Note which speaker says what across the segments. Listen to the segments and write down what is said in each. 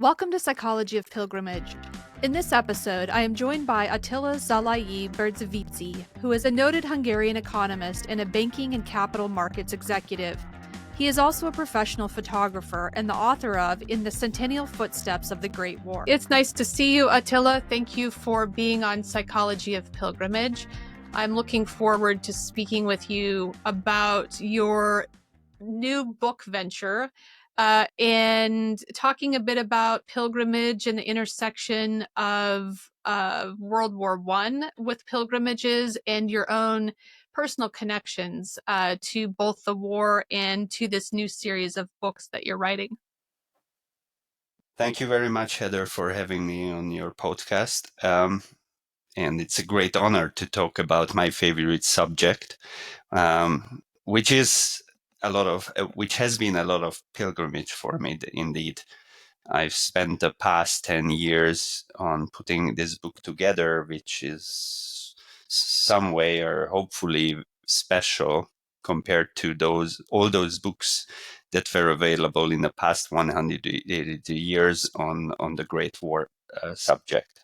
Speaker 1: Welcome to Psychology of Pilgrimage. In this episode, I am joined by Attila Szalay-Berzeviczy, who is a noted Hungarian economist and a banking and capital markets executive. He is also a professional photographer and the author of In the Centennial Footsteps of the Great War. It's nice to see you, Attila. Thank you for being on Psychology of Pilgrimage. I'm looking forward to speaking with you about your new book venture, and talking a bit about pilgrimage and the intersection of World War I with pilgrimages and your own personal connections to both the war and to this new series of books that you're writing.
Speaker 2: Thank you very much, Heather, for having me on your podcast. And it's a great honor to talk about my favorite subject, which is which has been a lot of pilgrimage for me, indeed. I've spent the past 10 years on putting this book together, which is some way or hopefully special compared to all those books that were available in the past 180 years on the Great War subject.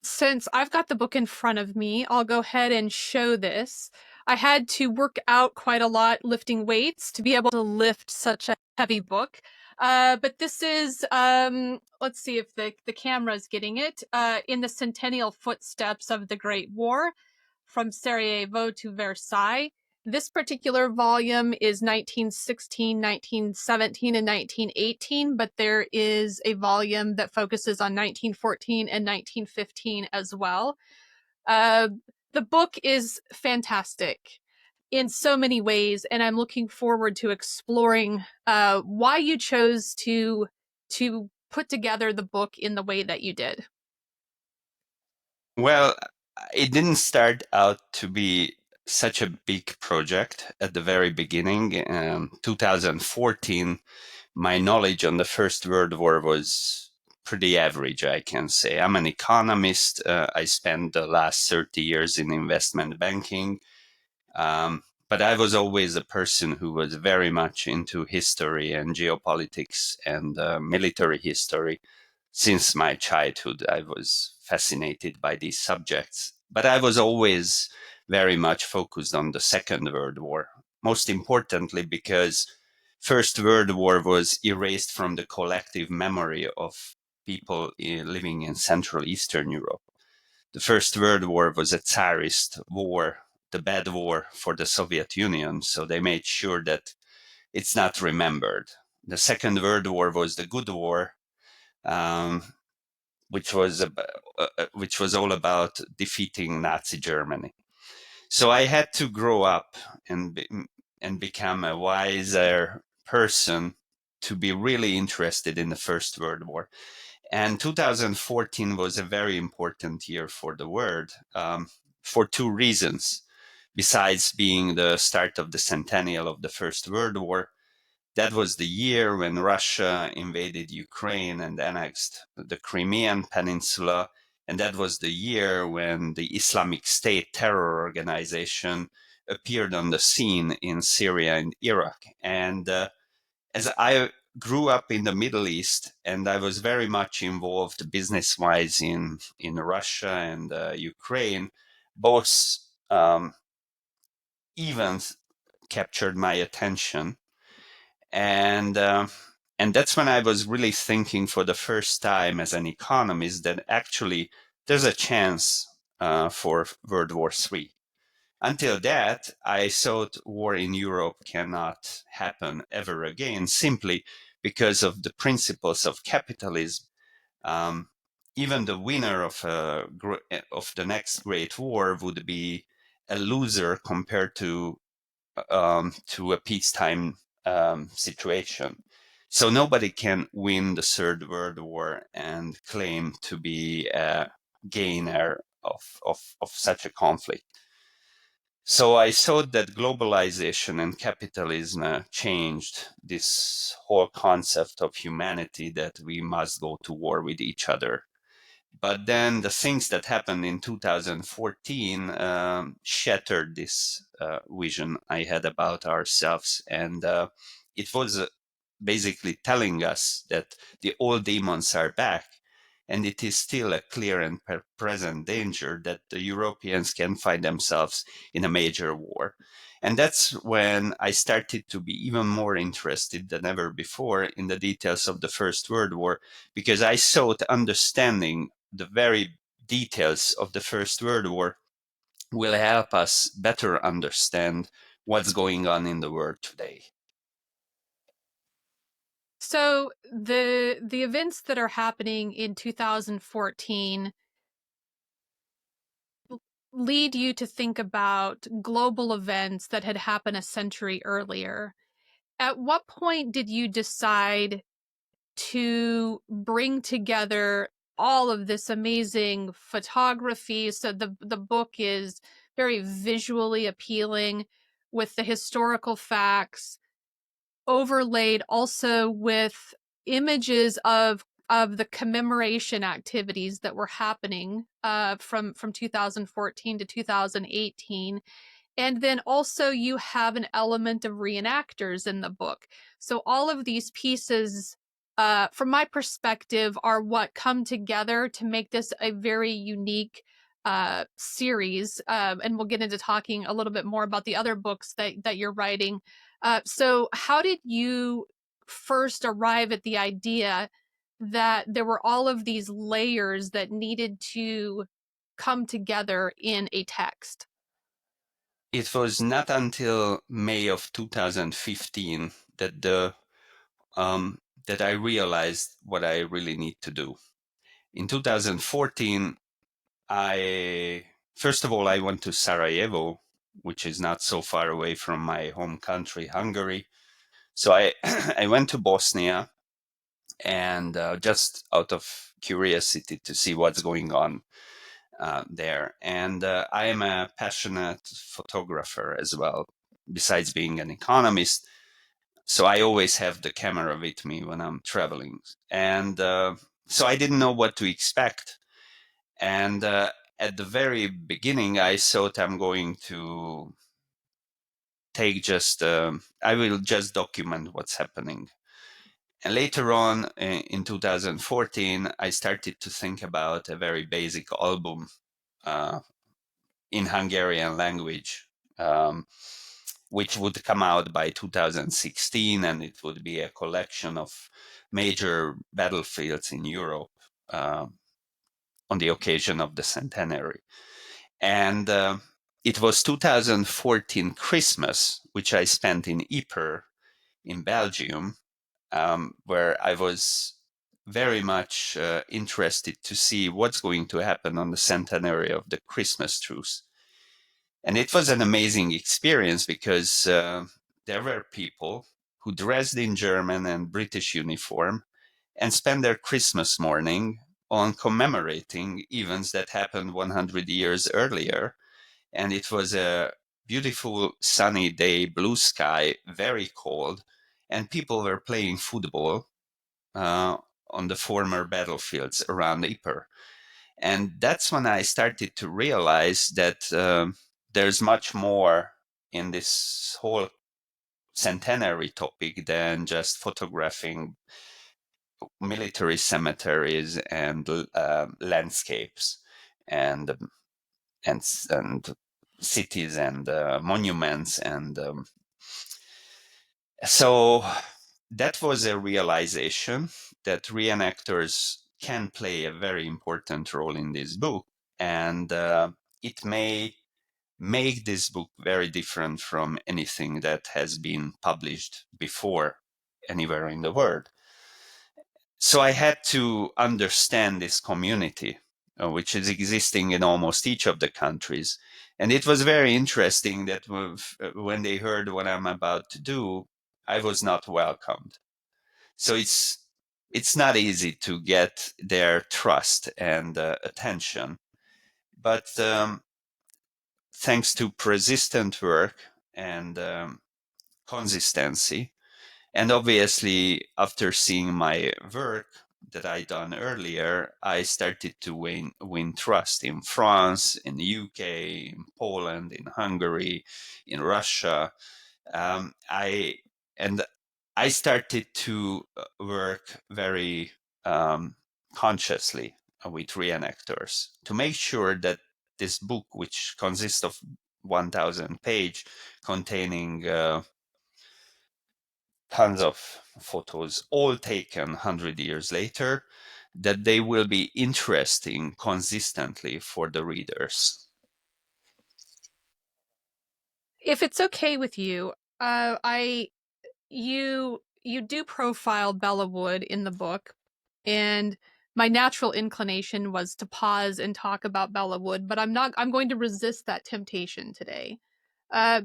Speaker 1: Since I've got the book in front of me, I'll go ahead and show this. I had to work out quite a lot lifting weights to be able to lift such a heavy book. But this is, let's see if the camera's getting it, In the Centennial Footsteps of the Great War, from Sarajevo to Versailles. This particular volume is 1916, 1917, and 1918, but there is a volume that focuses on 1914 and 1915 as well. The book is fantastic in so many ways, and I'm looking forward to exploring why you chose to put together the book in the way that you did.
Speaker 2: Well, it didn't start out to be such a big project at the very beginning. 2014, my knowledge on the First World War was pretty average, I can say. I'm an economist. I spent the last 30 years in investment banking. But I was always a person who was very much into history and geopolitics and military history. Since my childhood, I was fascinated by these subjects. But I was always very much focused on the Second World War, most importantly because First World War was erased from the collective memory of people living in Central Eastern Europe. The First World War was a Tsarist war, the bad war for the Soviet Union, so they made sure that it's not remembered. The Second World War was the good war, um, which was all about defeating Nazi Germany. So I had to grow up and become a wiser person to be really interested in the First World War. And 2014 was a very important year for the world, for two reasons. Besides being the start of the centennial of the First World War, that was the year when Russia invaded Ukraine and annexed the Crimean Peninsula. And that was the year when the Islamic State terror organization appeared on the scene in Syria and Iraq. And as I grew up in the Middle East, and I was very much involved business-wise in Russia and Ukraine, both events captured my attention, and that's when I was really thinking for the first time as an economist that actually there's a chance for World War III. Until that, I thought war in Europe cannot happen ever again simply because of the principles of capitalism. Um, Even the winner of the next great war would be a loser compared to a peacetime situation. So nobody can win the Third World War and claim to be a gainer of such a conflict. So I thought that globalization and capitalism changed this whole concept of humanity, that we must go to war with each other. But then the things that happened in 2014 shattered this vision I had about ourselves. And it was basically telling us that the old demons are back, and it is still a clear and present danger that the Europeans can find themselves in a major war. And that's when I started to be even more interested than ever before in the details of the First World War, because I thought understanding the very details of the First World War will help us better understand what's going on in the world today.
Speaker 1: So the events that are happening in 2014 lead you to think about global events that had happened a century earlier. At what point did you decide to bring together all of this amazing photography? So the book is very visually appealing with the historical facts, overlaid also with images of the commemoration activities that were happening from 2014 to 2018. And then also you have an element of reenactors in the book. So all of these pieces, from my perspective, are what come together to make this a very unique series. And we'll get into talking a little bit more about the other books that you're writing. So how did you first arrive at the idea that there were all of these layers that needed to come together in a text?
Speaker 2: It was not until May of 2015 that that I realized what I really need to do. In 2014, I first of all I went to Sarajevo, which is not so far away from my home country, Hungary. So I I went to Bosnia, and just out of curiosity to see what's going on there. And I am a passionate photographer as well, besides being an economist. So I always have the camera with me when I'm traveling. And so I didn't know what to expect. And at the very beginning, I thought I'm going to take just, I will just document what's happening. And later on in 2014, I started to think about a very basic album uh, in Hungarian language, um, which would come out by 2016, and it would be a collection of major battlefields in Europe uh, on the occasion of the centenary. And it was 2014 Christmas, which I spent in Ypres in Belgium, where I was very much interested to see what's going to happen on the centenary of the Christmas truce. And it was an amazing experience because there were people who dressed in German and British uniform and spent their Christmas morning on commemorating events that happened 100 years earlier. And it was a beautiful sunny day, blue sky, very cold, and people were playing football uh, on the former battlefields around Ypres. And that's when I started to realize that there's much more in this whole centenary topic than just photographing military cemeteries and landscapes and and cities and monuments. And so that was a realization that reenactors can play a very important role in this book, and it may make this book very different from anything that has been published before anywhere in the world. So I had to understand this community, which is existing in almost each of the countries. And it was very interesting that when they heard what I'm about to do, I was not welcomed. So it's not easy to get their trust and attention. But thanks to persistent work and consistency, and obviously, after seeing my work that I done earlier, I started to win trust in France, in the UK, in Poland, in Hungary, in Russia. I and I started to work very consciously with reenactors to make sure that this book, which consists of 1,000 page, containing tons of photos, all taken 100 years later, that they will be interesting consistently for the readers.
Speaker 1: If it's okay with you, I you do profile Bella Wood in the book, and my natural inclination was to pause and talk about Bella Wood, but I'm going to resist that temptation today.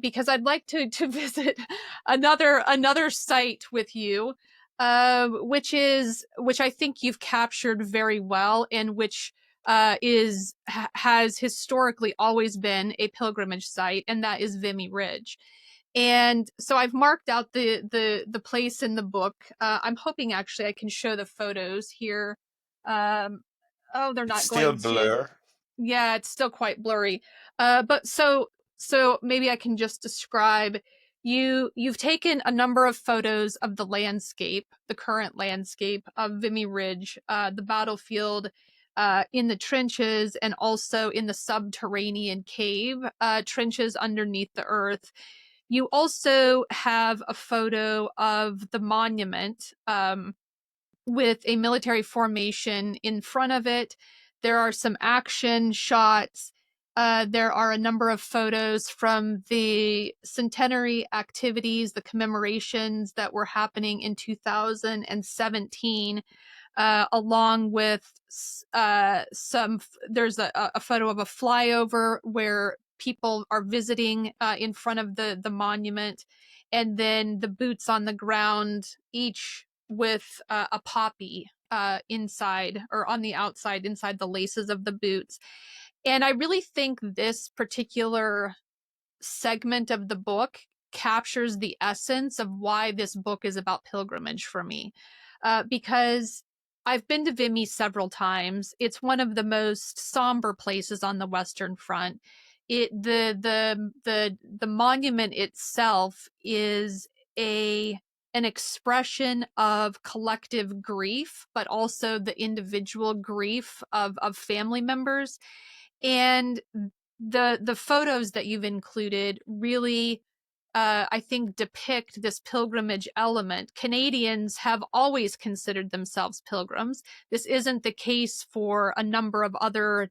Speaker 1: Because I'd like to visit another site with you, which I think you've captured very well, and which has historically always been a pilgrimage site, and that is Vimy Ridge. And so I've marked out the place in the book. I'm hoping actually I can show the photos here. Um, oh, they're
Speaker 2: It's
Speaker 1: not
Speaker 2: still
Speaker 1: going to.
Speaker 2: blur.
Speaker 1: Yeah, it's still quite blurry. But so maybe I can just describe. You've taken a number of photos of the landscape, the current landscape of Vimy Ridge, the battlefield, in the trenches, and also in the subterranean cave trenches underneath the earth. You also have a photo of the monument, with a military formation in front of it. There are some action shots. There are a number of photos from the centenary activities, the commemorations that were happening in 2017, along with there's a photo of a flyover where people are visiting in front of the monument, and then the boots on the ground, each with a poppy inside or on the outside, inside the laces of the boots. And I really think this particular segment of the book captures the essence of why this book is about pilgrimage for me. Because I've been to Vimy several times. It's one of the most somber places on the Western Front. The monument itself is a an expression of collective grief, but also the individual grief of family members. And the photos that you've included really, I think, depict this pilgrimage element. Canadians have always considered themselves pilgrims. This isn't the case for a number of other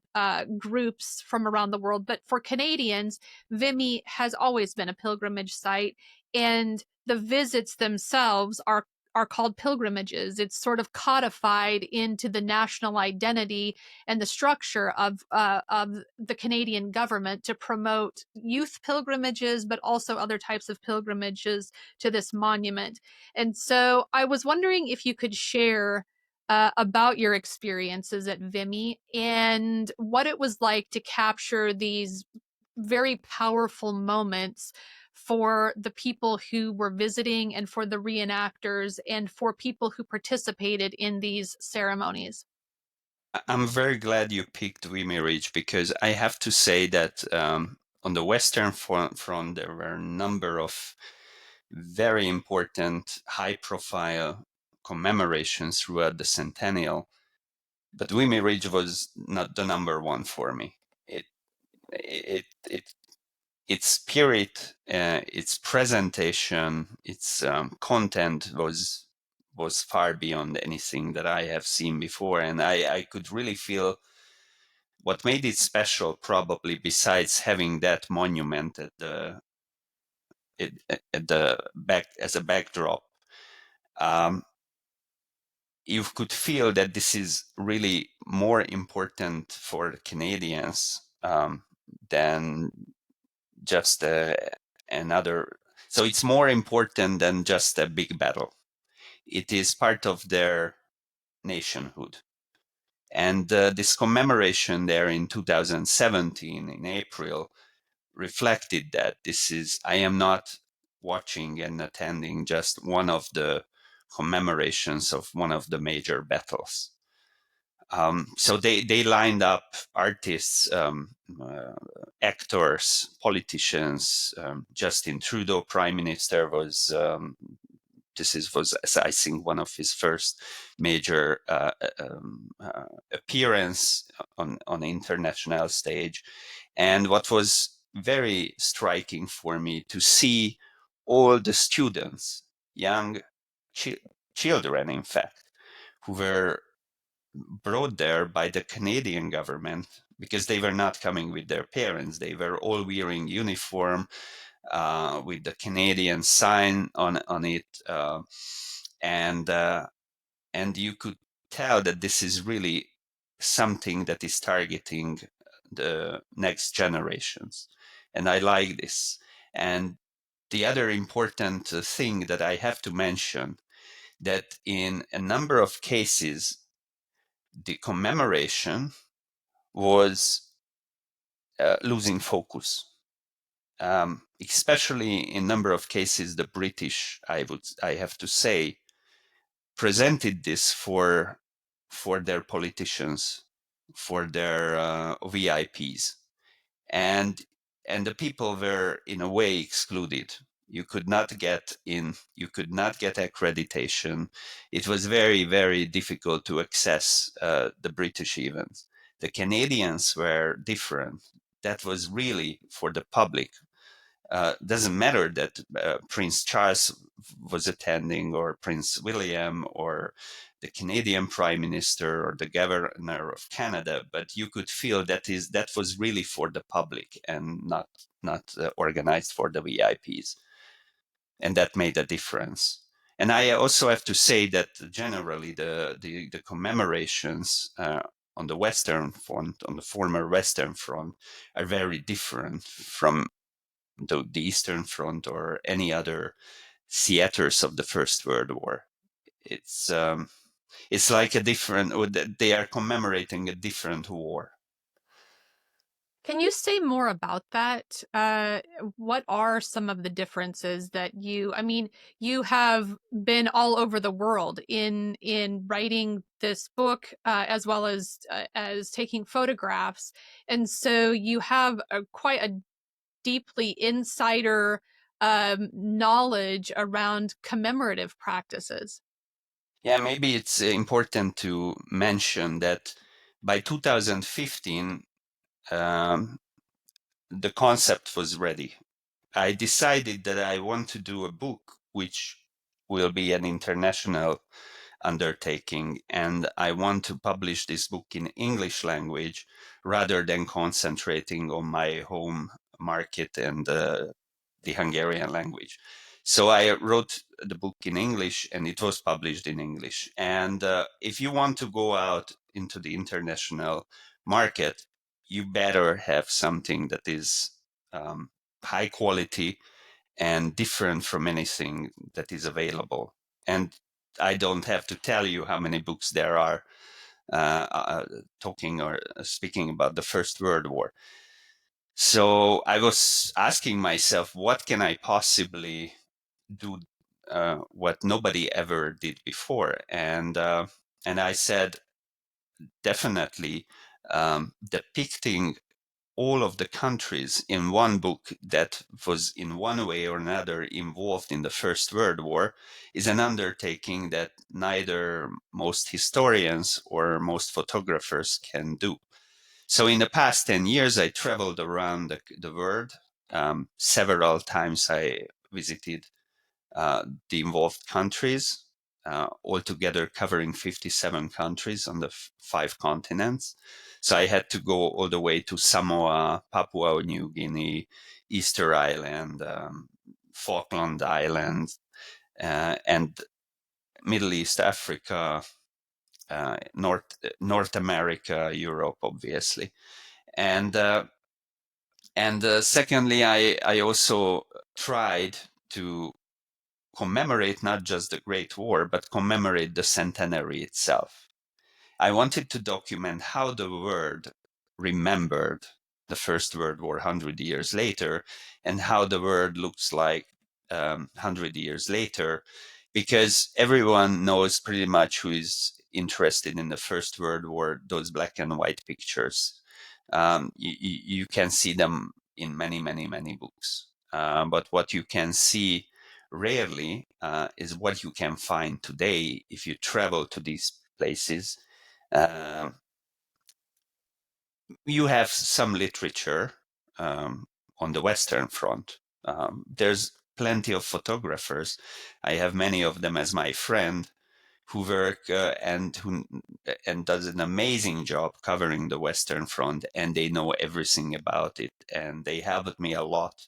Speaker 1: groups from around the world, but for Canadians, Vimy has always been a pilgrimage site, and the visits themselves are called pilgrimages. It's sort of codified into the national identity and the structure of the Canadian government to promote youth pilgrimages, but also other types of pilgrimages to this monument. And so I was wondering if you could share about your experiences at Vimy and what it was like to capture these very powerful moments for the people who were visiting and for the reenactors and for people who participated in these ceremonies.
Speaker 2: I'm very glad you picked Vimy Ridge because I have to say that on the Western front, there were a number of very important, high-profile commemorations throughout the centennial, but Vimy Ridge was not the number one for me. It its spirit, its presentation, its content was far beyond anything that I have seen before, and I could really feel what made it special. Probably besides having that monument at the back as a backdrop, um, you could feel that this is really more important for the Canadians than just another. So it's more important than just a big battle. It is part of their nationhood. And this commemoration there in 2017 in April reflected that I am not watching and attending just one of the commemorations of one of the major battles. So they lined up artists, actors, politicians. Justin Trudeau, Prime Minister, was was, I think, one of his first major appearance on the international stage. And what was very striking for me to see all the students, young children, in fact, who were brought there by the Canadian government, because they were not coming with their parents. They were all wearing uniform with the Canadian sign on it, and you could tell that this is really something that is targeting the next generations, and I like this. And the other important thing that I have to mention, that in a number of cases the commemoration was losing focus. Especially in number of cases, the British, I have to say, presented this for their politicians, for their VIPs, and the people were in a way excluded. You could not get in, you could not get accreditation. It was very, very difficult to access the British events. The Canadians were different. That was really for the public. Doesn't matter that Prince Charles was attending, or Prince William, or the Canadian Prime Minister, or the Governor of Canada, but you could feel that was really for the public and not organized for the VIPs, and that made a difference. And I also have to say that generally the commemorations on the Western Front, on the former Western Front, are very different from the Eastern Front or any other theaters of the First World War. It's like a different, or they are commemorating a different war.
Speaker 1: Can you say more about that? What are some of the differences that I mean, you have been all over the world in writing this book, as well as taking photographs, and so you have quite a deeply insider knowledge around commemorative practices.
Speaker 2: Yeah, maybe it's important to mention that by 2015, the concept was ready. I decided that I want to do a book which will be an international undertaking, and I want to publish this book in English language rather than concentrating on my home market and the Hungarian language. So I wrote the book in English, and it was published in English. And if you want to go out into the international market, you better have something that is high quality and different from anything that is available. And I don't have to tell you how many books there are talking or speaking about the First World War. So I was asking myself, what can I possibly do what nobody ever did before? And I said, definitely depicting all of the countries in one book that was in one way or another involved in the First World War is an undertaking that neither most historians or most photographers can do. So in the past 10 years, I traveled around the world. Several times I visited the involved countries, altogether covering 57 countries on the 5 continents. So I had to go all the way to Samoa, Papua New Guinea, Easter Island, Falkland Islands, and Middle East, Africa, North America, Europe, obviously. And secondly, I also tried to commemorate not just the Great War, but commemorate the centenary itself. I wanted to document how the world remembered the First World War 100 years later, and how the world looks like 100 years later, because everyone knows pretty much, who is interested in the First World War, those black and white pictures. You can see them in many, many, many books. But what you can see rarely is what you can find today if you travel to these places. Uh, you have some literature on the Western Front. There's plenty of photographers. I have many of them as my friend who work and does an amazing job covering the Western Front, and they know everything about it, and they helped me a lot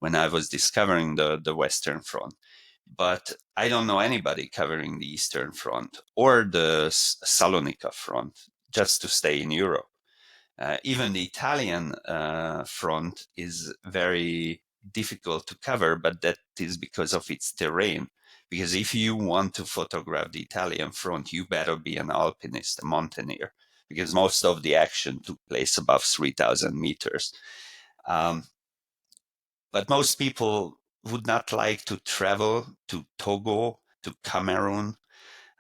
Speaker 2: when I was discovering the Western Front. But I don't know anybody covering the Eastern Front or the Salonika Front, just to stay in Europe. Even the Italian front is very difficult to cover, but that is because of its terrain. Because if you want to photograph the Italian front, you better be an alpinist, a mountaineer, because most of the action took place above 3,000 meters. But most people would not like to travel to Togo, to Cameroon,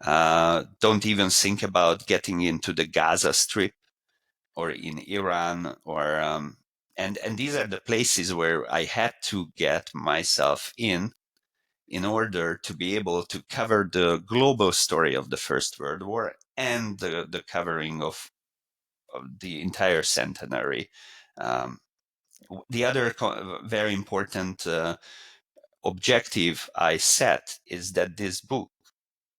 Speaker 2: don't even think about getting into the Gaza Strip or in Iran, or and these are the places where I had to get myself in order to be able to cover the global story of the First World War and the covering of the entire centenary. Um, the other very important objective I set is that this book,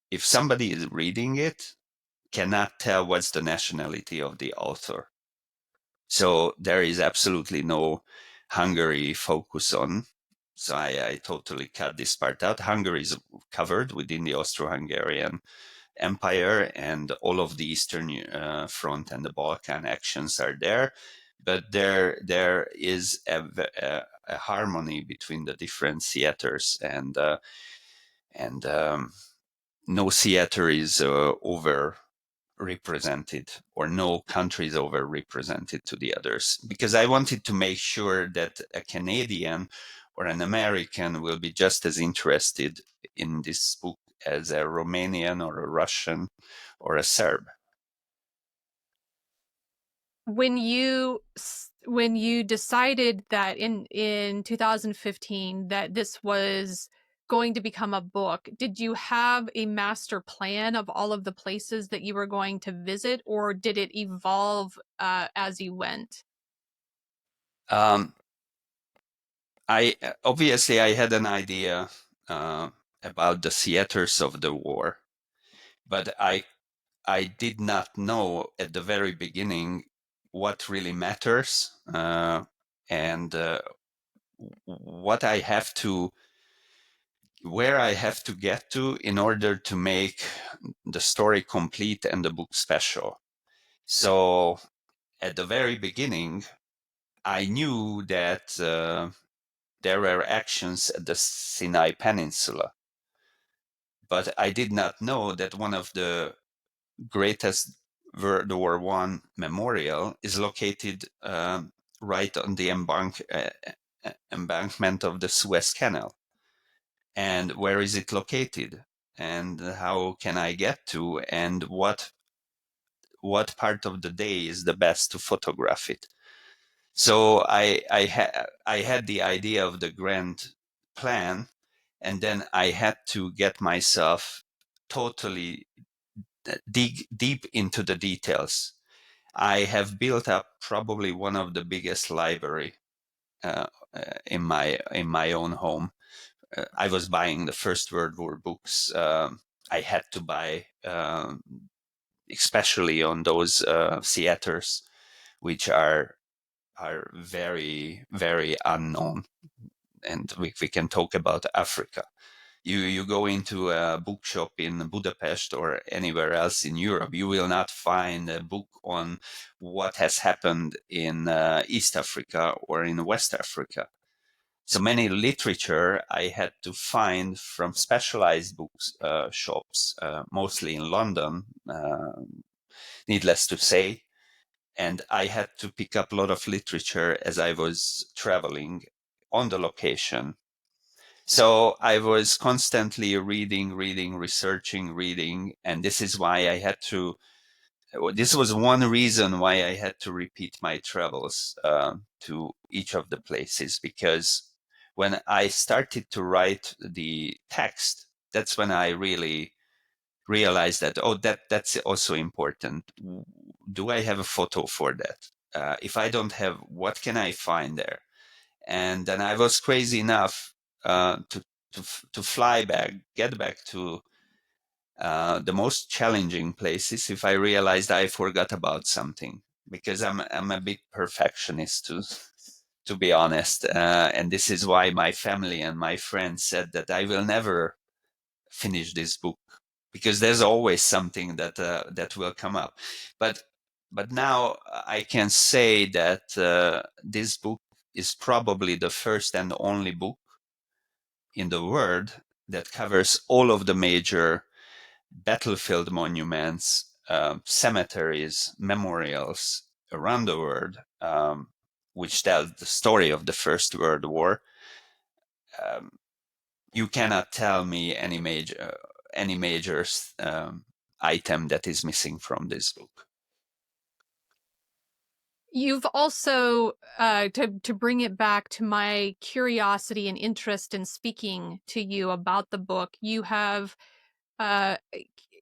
Speaker 2: if somebody is reading it, cannot tell what's the nationality of the author. So there is absolutely no Hungary focus on. So I totally cut this part out. Hungary is covered within the Austro-Hungarian Empire, and all of the Eastern Front and the Balkan actions are there. But there is a harmony between the different theaters, and no theater is over represented, or no country is over represented to the others, because I wanted to make sure that a Canadian or an American will be just as interested in this book as a Romanian or a Russian or a Serb.
Speaker 1: When you decided that in 2015 that this was going to become a book, did you have a master plan of all of the places that you were going to visit, or did it evolve as you went?
Speaker 2: Um, I obviously I had an idea uh, about the theaters of the war, but I did not know at the very beginning what really matters, and what I have to, where I have to get to in order to make the story complete and the book special. So at the very beginning, I knew that there were actions at the Sinai Peninsula, but I did not know that one of the greatest World War One memorial is located right on the embankment of the Suez Canal. And where is it located? And how can I get to? And what part of the day is the best to photograph it? So I had the idea of the grand plan, and then I had to get myself totally dig deep into the details. I have built up probably one of the biggest library uh, in my own home. I was buying the First World War books. I had to buy, especially on those theaters, which are very unknown. And we can talk about Africa. You go into a bookshop in Budapest or anywhere else in Europe, you will not find a book on what has happened in East Africa or in West Africa. So many literature I had to find from specialized books shops, mostly in London, needless to say. And I had to pick up a lot of literature as I was traveling on the location. So I was constantly reading, researching, reading, and this is why I had to. This was one reason why I had to repeat my travels to each of the places, because when I started to write the text, that's when I really realized that, oh, that's also important. Do I have a photo for that? If I don't have, what can I find there? And then I was crazy enough to fly back, get back to the most challenging places if I realized I forgot about something, because I'm a big perfectionist to be honest, and this is why my family and my friends said that I will never finish this book, because there's always something that will come up. But now I can say that this book is probably the first and only book in the world that covers all of the major battlefield monuments, cemeteries, memorials around the world, which tell the story of the First World War. Um, you cannot tell me any major item that is missing from this book.
Speaker 1: You've also, to bring it back to my curiosity and interest in speaking to you about the book, you have uh,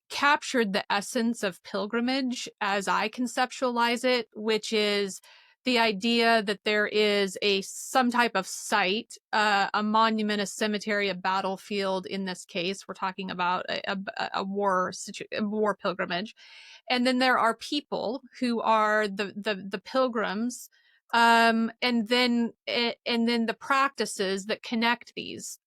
Speaker 1: captured the essence of pilgrimage as I conceptualize it, which is the idea that there is some type of site, a monument, a cemetery, a battlefield. In this case, we're talking about a war pilgrimage, and then there are people who are the pilgrims, and then the practices that connect these,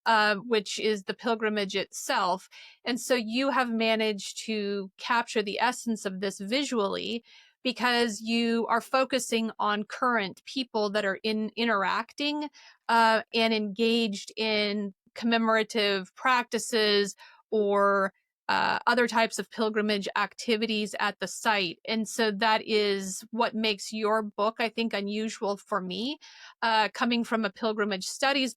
Speaker 1: which is the pilgrimage itself. And so you have managed to capture the essence of this visually, because you are focusing on current people that are interacting and engaged in commemorative practices or other types of pilgrimage activities at the site. And so that is what makes your book, I think, unusual for me, coming from a pilgrimage studies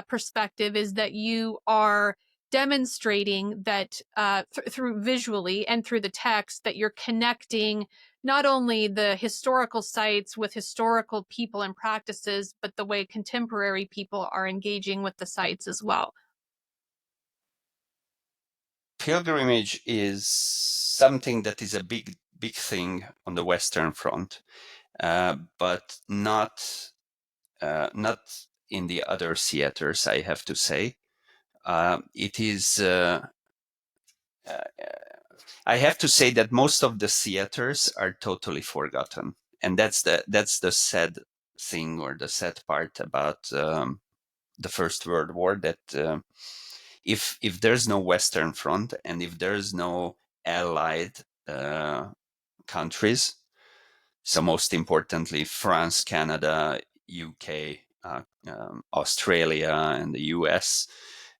Speaker 1: perspective, is that you are demonstrating that through visually and through the text, that you're connecting not only the historical sites with historical people and practices, but the way contemporary people are engaging with the sites as well.
Speaker 2: Pilgrimage is something that is a big thing on the Western Front, but not in the other theaters, I have to say. It is. I have to say that most of the theaters are totally forgotten, and that's the sad thing, or the sad part about the First World War. That if there's no Western Front, and if there's no allied countries, so most importantly France, Canada, UK, Australia, and the US,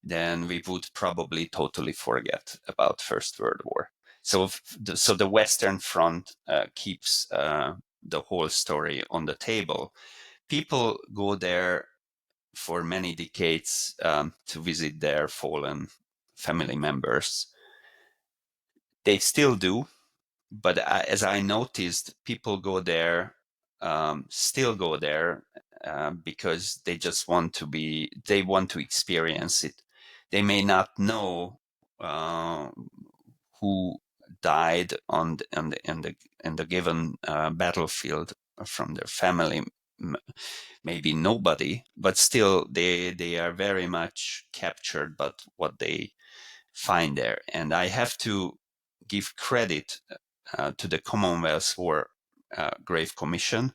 Speaker 2: then we would probably totally forget about First World War. So the Western Front keeps the whole story on the table. People go there for many decades to visit their fallen family members. They still do, but as I noticed, people go there, still go there because they just they want to experience it. They may not know uh, who died in the given battlefield from their family. Maybe nobody, but still they are very much captured by what they find there. And I have to give credit to the Commonwealth War Grave Commission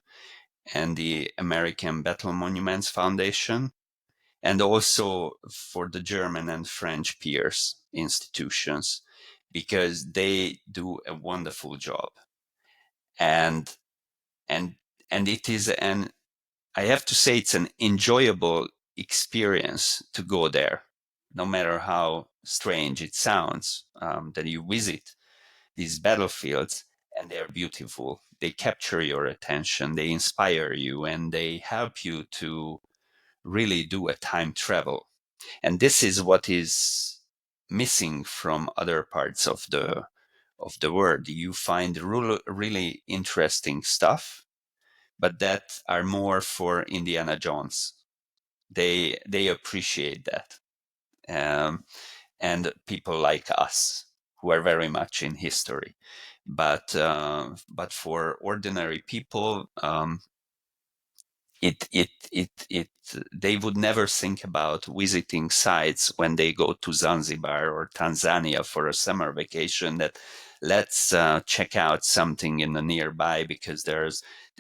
Speaker 2: and the American Battle Monuments Foundation, and also for the German and French peers institutions, because they do a wonderful job. And and and it is an I have to say it's an enjoyable experience to go there, no matter how strange it sounds, that you visit these battlefields, and they're beautiful. They capture your attention, they inspire you, and they help you to really do a time travel. And this is what is missing from other parts of the world. You find really interesting stuff, but that are more for Indiana Jones. They appreciate that, um, and people like us who are very much in history. But for ordinary people, it they would never think about visiting sites when they go to Zanzibar or Tanzania for a summer vacation, that let's check out something in the nearby, because there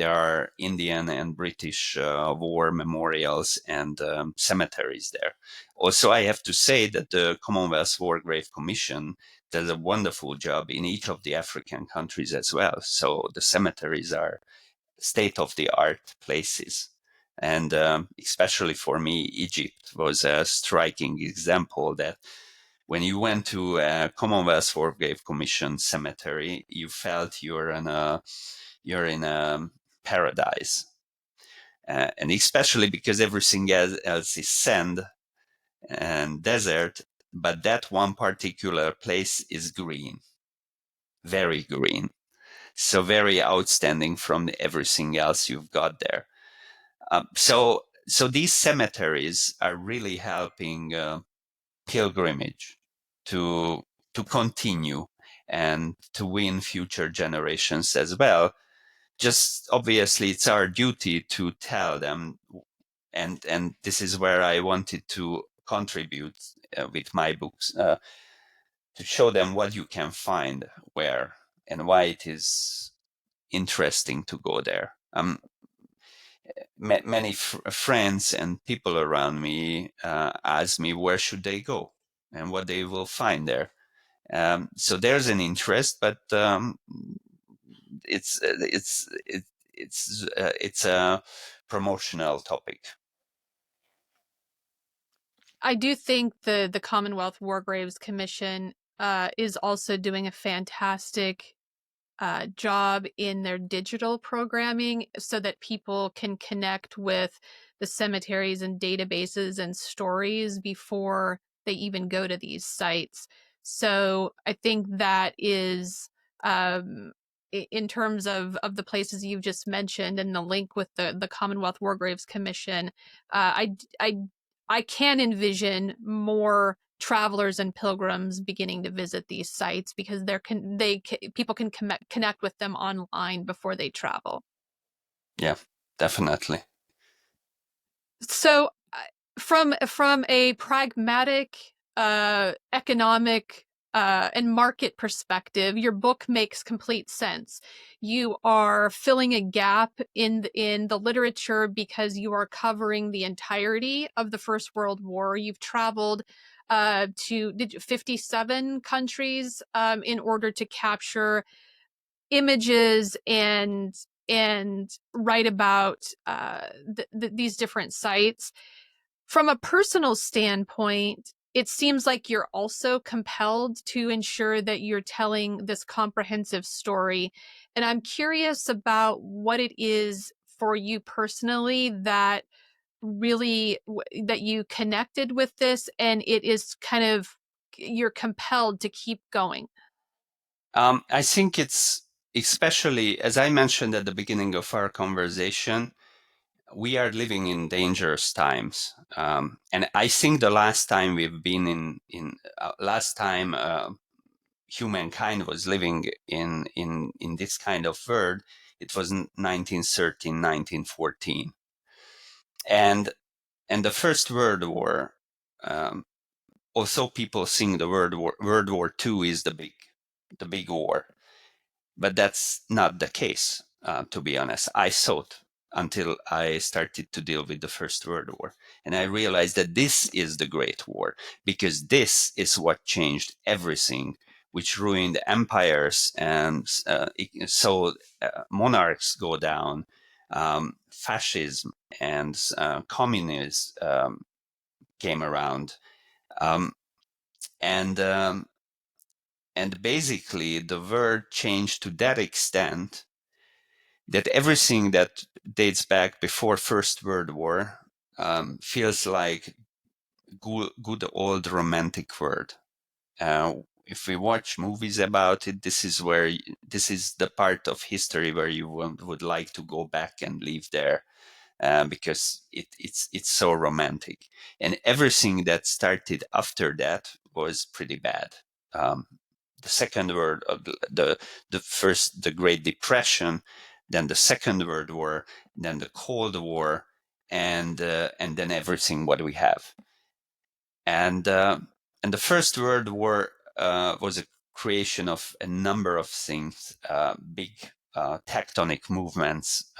Speaker 2: are Indian and British war memorials and cemeteries there. Also, I have to say that the Commonwealth War Grave Commission does a wonderful job in each of the African countries as well. So the cemeteries are state-of-the-art places. And especially for me, Egypt was a striking example that when you went to a Commonwealth War Grave Commission cemetery, you felt you're in a paradise. And especially because everything else is sand and desert, but that one particular place is green, very green. So very outstanding from everything else you've got there. So these cemeteries are really helping pilgrimage to to continue and to win future generations as well. Just obviously, it's our duty to tell them, and this is where I wanted to contribute with my books, to show them what you can find where and why it is interesting to go there. Many friends and people around me ask me where should they go and what they will find there. So there's an interest, but it's it's it, it's a promotional topic.
Speaker 1: I do think the Commonwealth War Graves Commission is also doing a fantastic job in their digital programming so that people can connect with the cemeteries and databases and stories before they even go to these sites. So I think that is, um, in terms of the places you've just mentioned and the link with the Commonwealth War Graves Commission, I can envision more travelers and pilgrims beginning to visit these sites because people can connect with them online before they travel.
Speaker 2: Yeah, definitely.
Speaker 1: So, from a pragmatic, economic, and market perspective, your book makes complete sense. You are filling a gap in the literature because you are covering the entirety of the First World War. You've traveled to 57 countries in order to capture images and write about these different sites. From a personal standpoint, it seems like you're also compelled to ensure that you're telling this comprehensive story. And I'm curious about what it is for you personally that really that you connected with this and it is kind of you're compelled to keep going.
Speaker 2: I think it's, especially as I mentioned at the beginning of our conversation, we are living in dangerous times, and I think the last time we've been in last time humankind was living in this kind of world, it was 1913, 1914, and the First World War. Also, people think the World War II is the big war, but that's not the case. To be honest, I thought until I started to deal with the First World War, and I realized that this is the Great War because this is what changed everything, which ruined empires and so monarchs go down, fascism and communism came around, um, and basically the world changed to that extent that everything that dates back before First World War feels like good old romantic world. If we watch movies about it, this is the part of history where you would like to go back and live there. because it's so romantic. And everything that started after that was pretty bad. Um, the Second World, the first, the Great Depression, then the Second World War, then the Cold War, and then everything what we have. And the First World War was a creation of a number of things, big tectonic movements.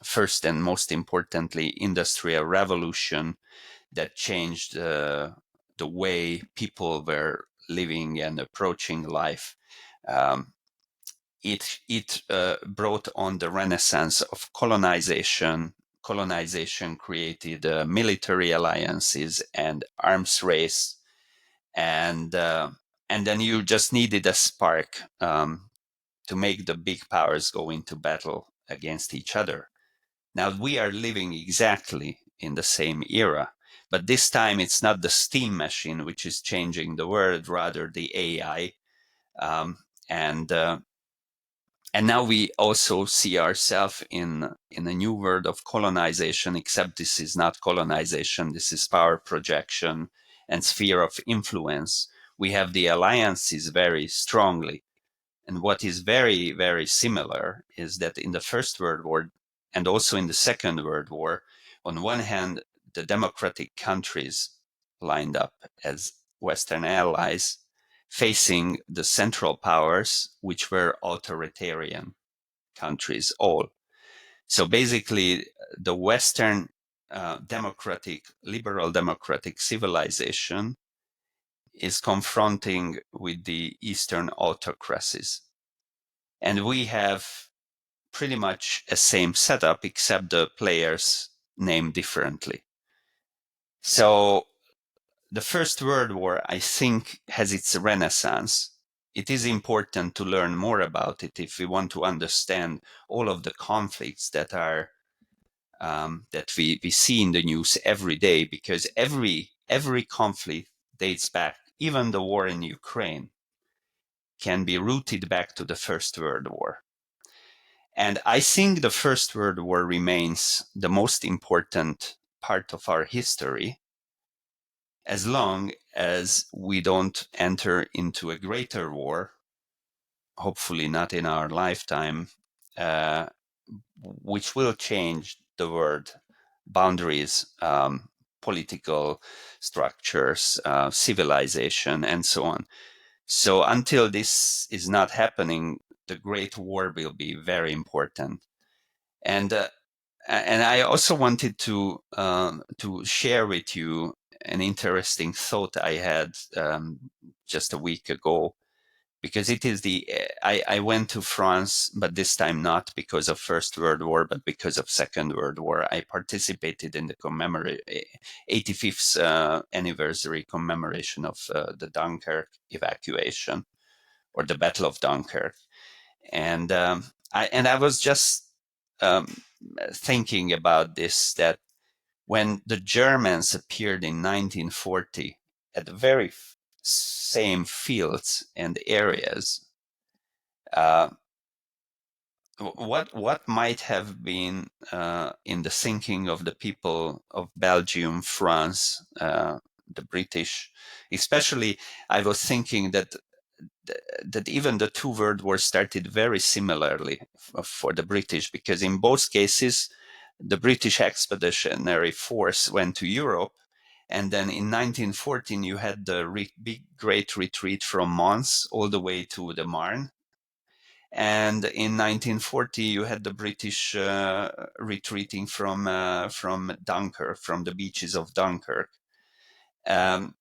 Speaker 2: First and most importantly, industrial revolution that changed the way people were living and approaching life. Um, it brought on the renaissance of colonization. Colonization created military alliances and arms race, and then you just needed a spark to make the big powers go into battle against each other. Now we are living exactly in the same era, but this time it's not the steam machine which is changing the world, rather the AI. Um, and now we also see ourselves in a new world of colonization, except this is not colonization, this is power projection and sphere of influence. We have the alliances very strongly. And what is very, very similar is that in the First World War and also in the Second World War, on one hand, the democratic countries lined up as Western allies, facing the central powers, which were authoritarian countries, all. So basically, the Western liberal democratic civilization is confronting with the Eastern autocracies. And we have pretty much a same setup, except the players named differently. So the First World War, I think, has its renaissance. It is important to learn more about it if we want to understand all of the conflicts that are that we see in the news every day, because every conflict dates back. Even the war in Ukraine can be rooted back to the First World War. And I think the First World War remains the most important part of our history, as long as we don't enter into a greater war, hopefully not in our lifetime, uh, which will change the world boundaries, political structures, civilization, and so on. So until this is not happening, the Great War will be very important. And I also wanted to share with you an interesting thought I had just a week ago, because it is I went to France, but this time not because of First World War, but because of Second World War. I participated in the 85th anniversary commemoration of the Dunkirk evacuation, or the Battle of Dunkirk, and I was just um, thinking about this, that when the Germans appeared in 1940 at the very same fields and areas, uh, what might have been in the thinking of the people of Belgium, France, the British, especially, I was thinking that even the two world wars started very similarly for the British, because in both cases, the British expeditionary force went to Europe, and then in 1914 you had the big great retreat from Mons all the way to the Marne, and in 1940 you had the British retreating from Dunkirk, from the beaches of Dunkirk. Um,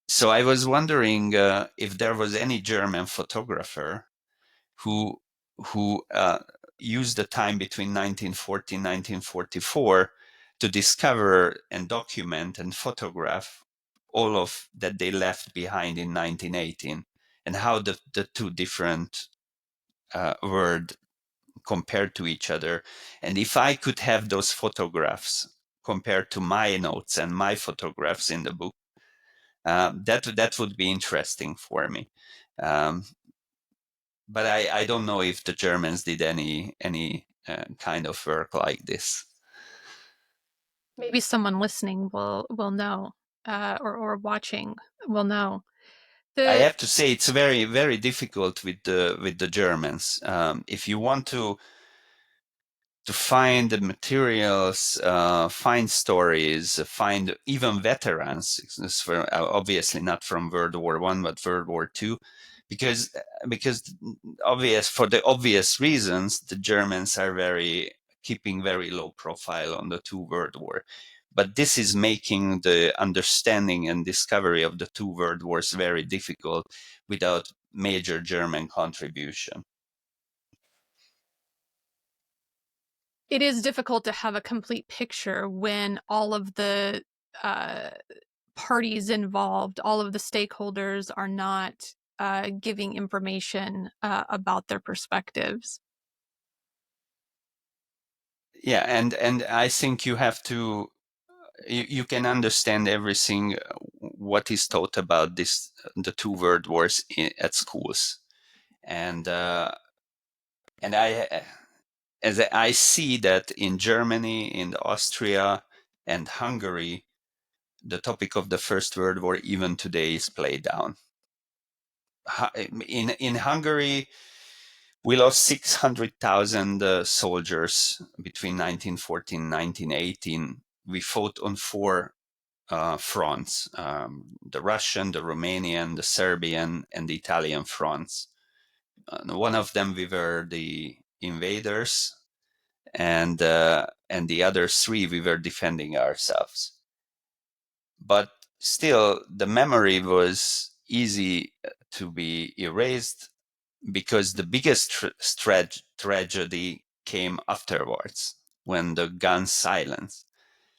Speaker 2: so I was wondering if there was any German photographer who used the time between 1940 and 1944 to discover and document and photograph all of that they left behind in 1918, and how the two different world compared to each other. And if I could have those photographs compared to my notes and my photographs in the book, that would be interesting for me. Um, but I don't know if the Germans did any kind of work like this.
Speaker 1: Maybe someone listening will know, or watching will know.
Speaker 2: I
Speaker 1: The
Speaker 2: have to say it's very, very difficult with the Germans. If you want to find the materials, find stories, find even veterans, obviously not from World War One, but World War Two, because because for the obvious reasons, the Germans are very keeping very low profile on the two World War. But this is making the understanding and discovery of the two World Wars very difficult without major German contribution.
Speaker 1: it is difficult to have a complete picture when all of the uh, parties involved, all of the stakeholders are not giving information about their perspectives.
Speaker 2: Yeah, and I think you have to you can understand everything what is taught about this the two world wars at schools, and I as I see that in Germany, in Austria, and Hungary, the topic of the First World War even today is played down. In Hungary, we lost 600,000 soldiers between 1914 and 1918. We fought on four fronts, the Russian, the Romanian, the Serbian, and the Italian fronts. One of them we were the invaders, and the other three we were defending ourselves. But still, the memory was easy to be erased because the biggest tragedy came afterwards when the guns silenced.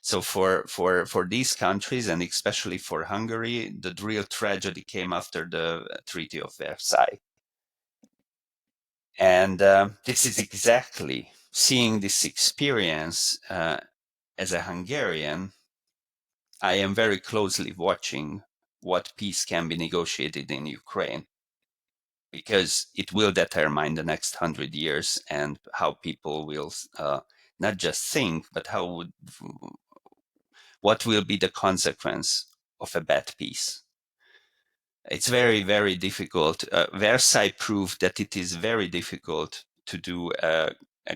Speaker 2: So for these countries, and especially for Hungary, the real tragedy came after the Treaty of Versailles. And this is exactly seeing this experience as a Hungarian. I am very closely watching what peace can be negotiated in Ukraine, because it will determine the next 100 years and how people will not just think, but what will be the consequence of a bad peace. It's very, very difficult. Versailles proved that it is very difficult to do a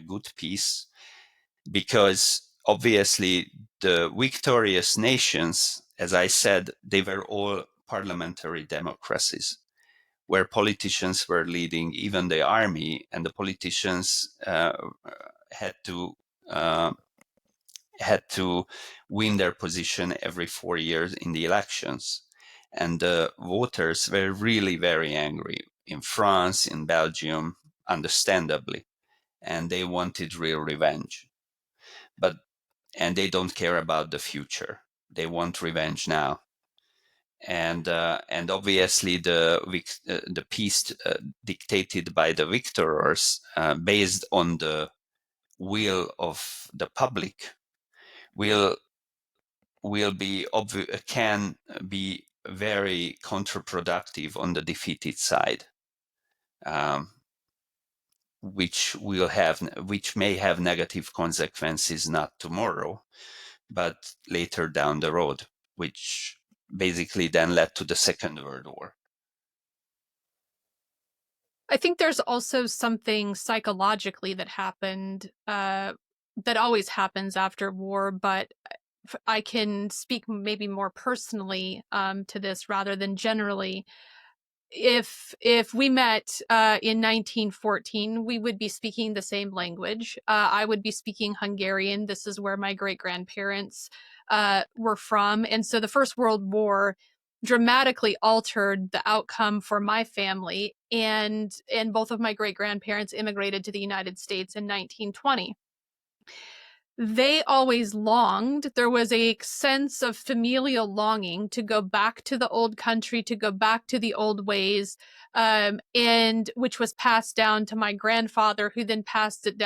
Speaker 2: good peace, because obviously the victorious nations, as I said, they were all parliamentary democracies where politicians were leading even the army, and the politicians had to uh, had to win their position every 4 years in the elections. And the voters were really very angry in France, in Belgium, understandably, and they wanted real revenge. But and they don't care about the future. They want revenge now. And obviously the peace dictated by the victors, based on the will of the public, will can be very counterproductive on the defeated side, um, which may have negative consequences not tomorrow, but later down the road, which basically then led to the Second World War.
Speaker 1: I think there's also something psychologically that happened, that always happens after war, but I can speak maybe more personally to this rather than generally. If we met in 1914, we would be speaking the same language. I would be speaking Hungarian. This is where my great grandparents were from, and so the First World War dramatically altered the outcome for my family. And both of my great grandparents immigrated to the United States in 1920. They always longed. There was a sense of familial longing to go back to the old country, to go back to the old ways, and which was passed down to my grandfather, who then passed it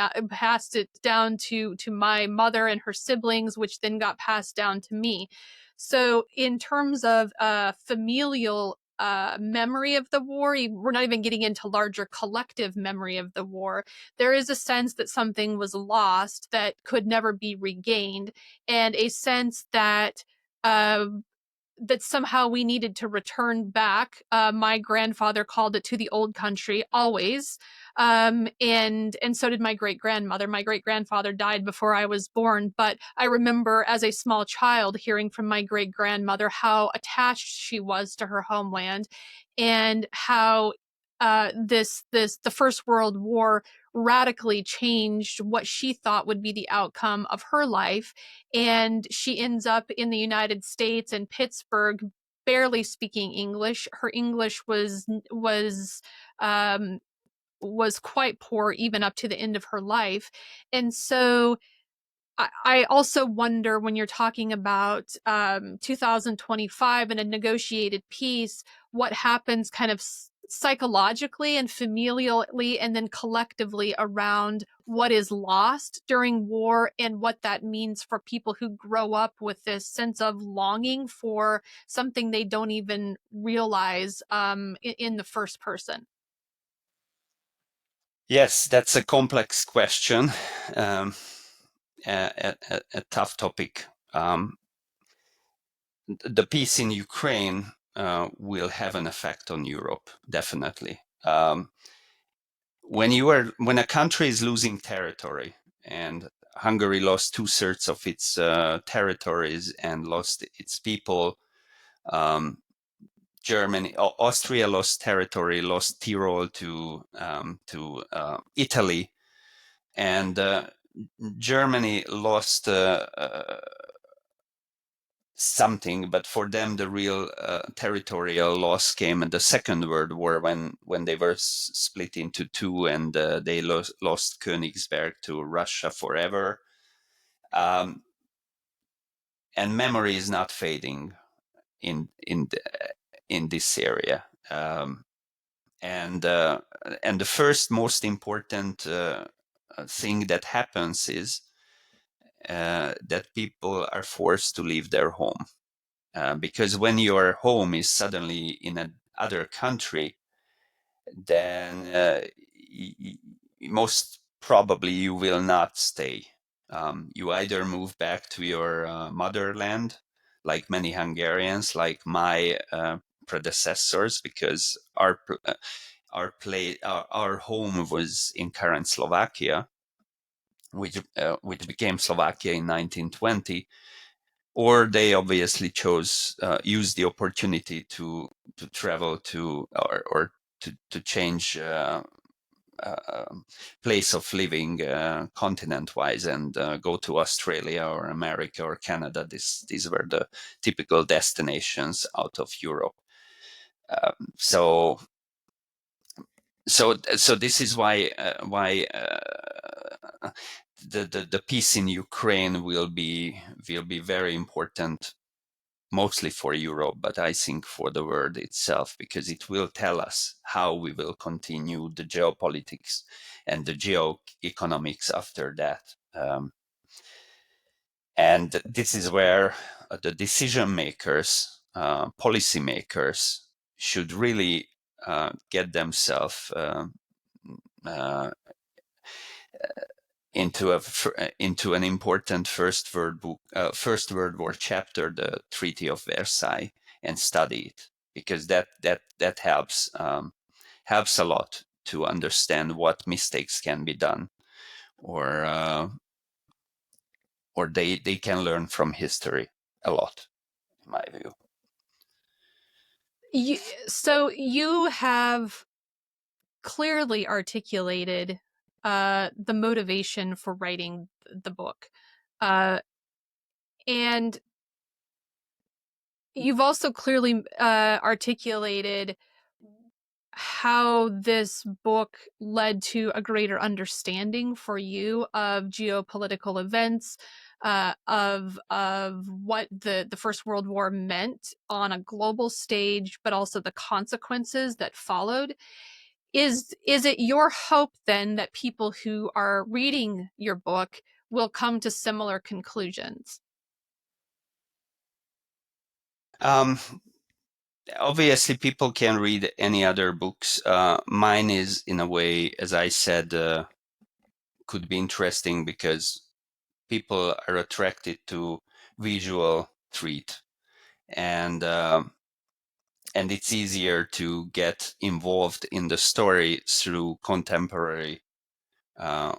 Speaker 1: down to my mother and her siblings, which then got passed down to me. So, in terms of familial memory of the war. We're not even getting into larger collective memory of the war. There is a sense that something was lost that could never be regained, and a sense that uh, that somehow we needed to return back. My grandfather called it to the old country always. And so did my great grandmother. My great grandfather died before I was born, but I remember as a small child hearing from my great grandmother how attached she was to her homeland, and how the First World War radically changed what she thought would be the outcome of her life. And she ends up in the United States in Pittsburgh, barely speaking English. Her English um, was quite poor even up to the end of her life. And so I also wonder, when you're talking about 2025 and a negotiated peace, what happens kind of psychologically and familially and then collectively around what is lost during war, and what that means for people who grow up with this sense of longing for something they don't even realize in the first person.
Speaker 2: Yes, that's a complex question, um, a tough topic. The peace in Ukraine will have an effect on Europe, definitely. When a country is losing territory, and Hungary lost 2/3 of its territories and lost its people. Germany, Austria lost territory, lost Tyrol to Italy, and Germany lost something, but for them the real territorial loss came in the Second World War, when they were split into two, and they lost Königsberg to Russia forever. And memory is not fading in this area. And the first most important thing that happens is that people are forced to leave their home. Because when your home is suddenly in another country, then most probably you will not stay. You either move back to your motherland, like many Hungarians, like my predecessors, because our home was in current Slovakia, which became Slovakia in 1920. Or they obviously use the opportunity to travel to, or to change place of living continent-wise, and go to Australia or America or Canada. These were the typical destinations out of Europe. So this is why the peace in Ukraine will be very important, mostly for Europe, but I think for the world itself, because it will tell us how we will continue the geopolitics and the geoeconomics after that. And this is where the decision makers, policy makers, should really get themselves uh, into an important First World War chapter, the Treaty of Versailles, and study it, because that helps a lot to understand what mistakes can be done, or they can learn from history a lot, in my view.
Speaker 1: So you have clearly articulated the motivation for writing the book. And you've also clearly articulated how this book led to a greater understanding for you of geopolitical events, of what the First World War meant on a global stage, but also the consequences that followed. Is it your hope then that people who are reading your book will come to similar conclusions?
Speaker 2: Um, Obviously, people can read any other books. Mine is, in a way, as I said, could be interesting because people are attracted to visual treat, and and it's easier to get involved in the story through contemporary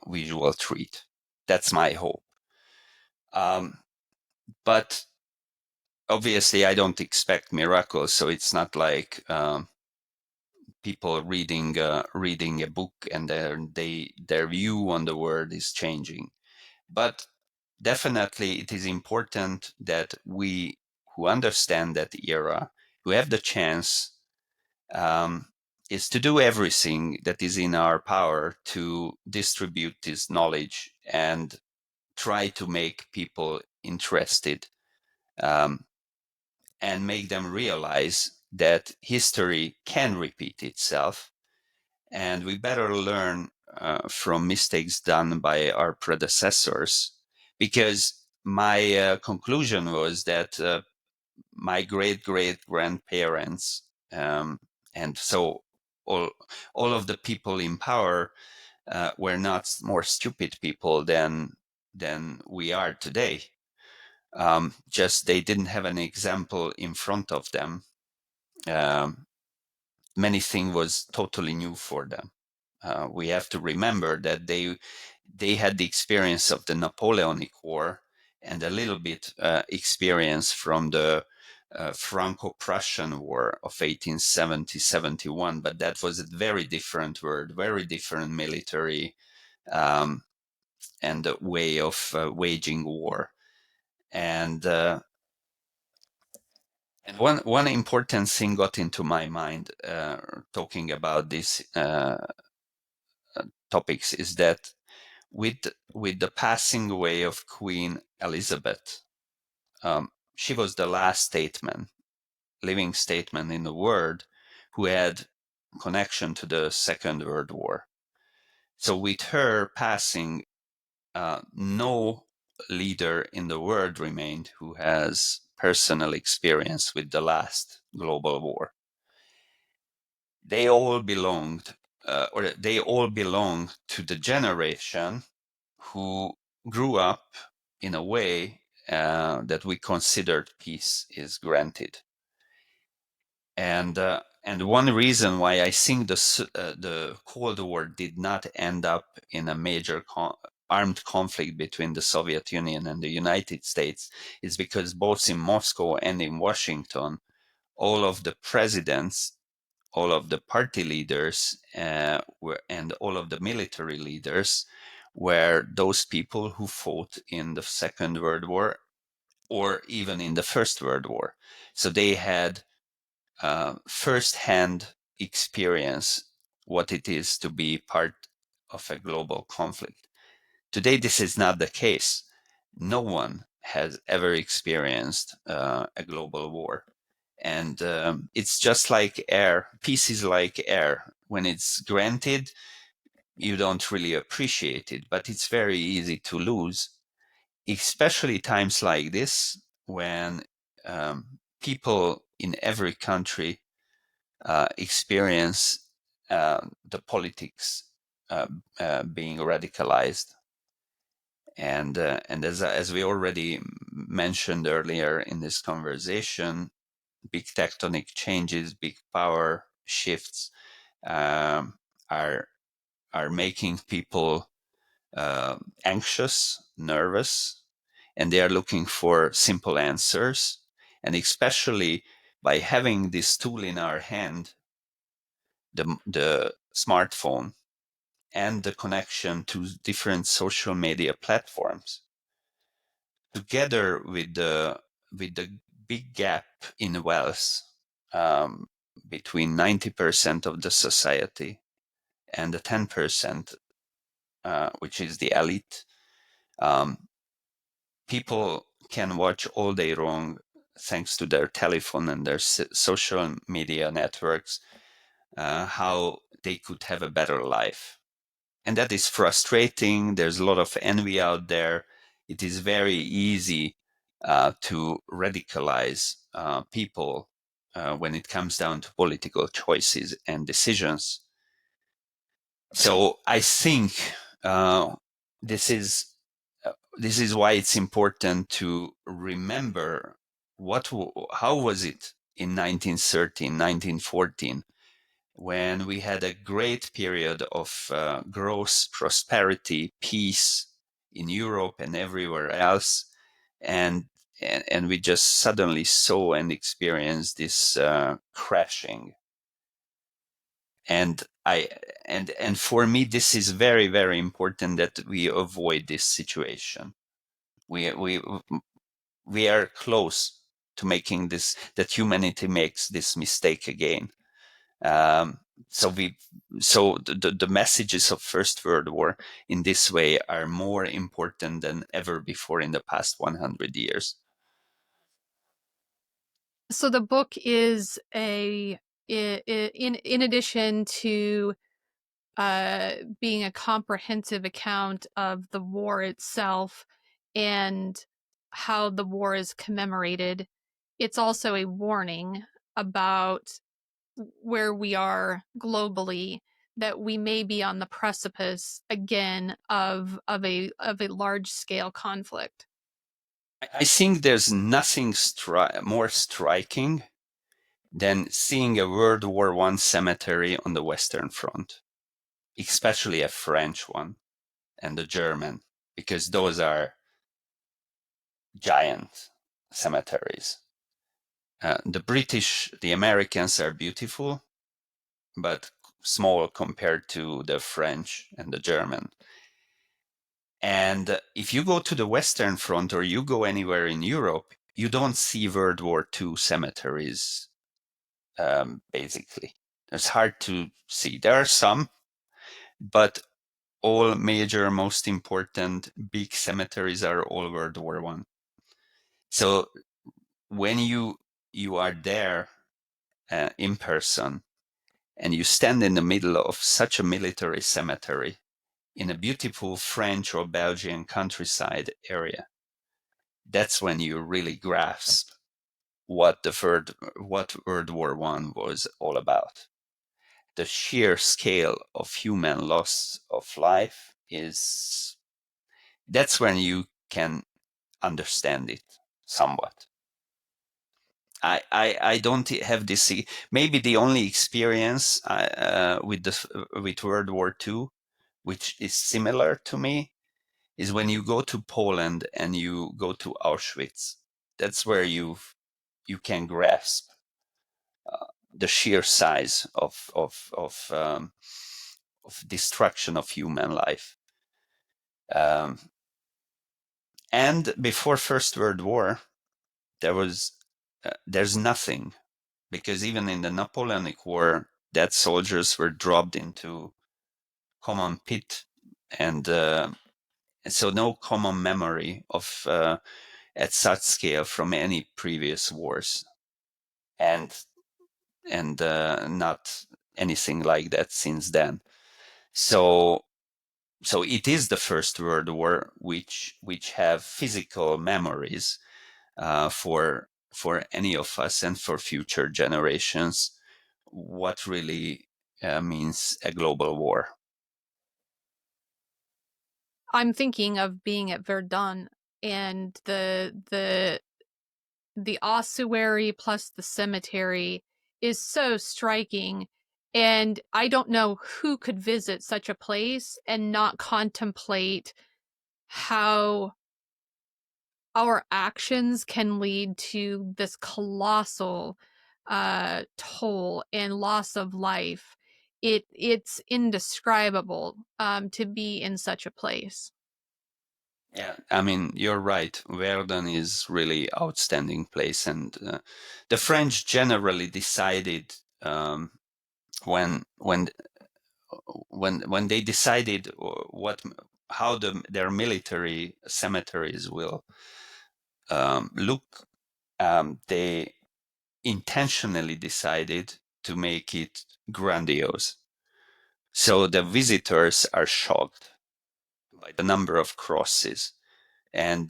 Speaker 2: visual treat. That's my hope. Um, but obviously, I don't expect miracles, so it's not like people reading a book and their view on the world is changing. But definitely, it is important that we who understand that era, who have the chance, um, is to do everything that is in our power to distribute this knowledge and try to make people interested, um, and make them realize that history can repeat itself, and we better learn from mistakes done by our predecessors. Because my conclusion was that my great great grandparents, and so all all of the people in power were not more stupid people than we are today. Just they didn't have an example in front of them. Um, Many things was totally new for them. We have to remember that they had the experience of the Napoleonic War and a little bit experience from the Franco-Prussian War of 1870-71, but that was a very different world, very different military um, and way of waging war. And one important thing got into my mind talking about these topics is that with the passing away of Queen Elizabeth, she was the last living statesman in the world who had connection to the Second World War. So with her passing, no leader in the world remained who has personal experience with the last global war. They all belonged, or they all belong to the generation who grew up in a way that we considered peace is granted. And one reason why I think the Cold War did not end up in a major armed conflict between the Soviet Union and the United States is because both in Moscow and in Washington, all of the presidents, all of the party leaders, and all of the military leaders were those people who fought in the Second World War or even in the First World War. So they had first-hand experience what it is to be part of a global conflict. Today, this is not the case. No one has ever experienced a global war. And it's just like air. Peace is like air. When it's granted, you don't really appreciate it, but it's very easy to lose, especially times like this when people in every country experience the politics uh, being radicalized. And as we already mentioned earlier in this conversation, big tectonic changes, big power shifts um, are are making people anxious, nervous, and they are looking for simple answers. And especially by having this tool in our hand, the smartphone and the connection to different social media platforms, together with the big gap in wealth um, between 90% of the society and the 10%, which is the elite, um, people can watch all day long, thanks to their telephone and their social media networks, how they could have a better life. And that is frustrating. There's a lot of envy out there. It is very easy to radicalize people when it comes down to political choices and decisions. So I think this is why it's important to remember how was it in 1913, 1914, when we had a great period of growth, prosperity, peace in Europe and everywhere else, and we just suddenly saw and experienced this crashing. And for me, this is very, very important that we avoid this situation. We are close to making this, that humanity makes this mistake again. Um, so the messages of First World War in this way are more important than ever before in the past 100 years.
Speaker 1: So the book is in addition to being a comprehensive account of the war itself and how the war is commemorated, it's also a warning about where we are globally, that we may be on the precipice again of a large scale conflict.
Speaker 2: I think there's nothing more striking than seeing a World War I cemetery on the Western Front, especially a French one and a German, because those are giant cemeteries. The British, the Americans are beautiful, but small compared to the French and the German. And if you go to the Western Front or you go anywhere in Europe, you don't see World War II cemeteries, basically. It's hard to see. There are some, but all major, most important big cemeteries are all World War I. So when you are there in person and you stand in the middle of such a military cemetery in a beautiful French or Belgian countryside area, that's when you really grasp what World War I was all about. The sheer scale of human loss of life that's when you can understand it somewhat. I don't have this. Maybe the only experience with World War II, which is similar to me, is when you go to Poland and you go to Auschwitz. That's where you can grasp the sheer size of destruction of human life. And before First World War, there's nothing, because even in the Napoleonic War, dead soldiers were dropped into common pit, and so no common memory of at such scale from any previous wars, and not anything like that since then. So it is the First World War which have physical memories for any of us and for future generations, what really means a global war.
Speaker 1: I'm thinking of being at Verdun, and the ossuary plus the cemetery is so striking, and I don't know who could visit such a place and not contemplate how our actions can lead to this colossal toll and loss of life. It's indescribable to be in such a place.
Speaker 2: Yeah, I mean, you're right. Verdun is really outstanding place, and the French generally decided when they decided how their military cemeteries will look. They intentionally decided to make it grandiose, so the visitors are shocked by the number of crosses And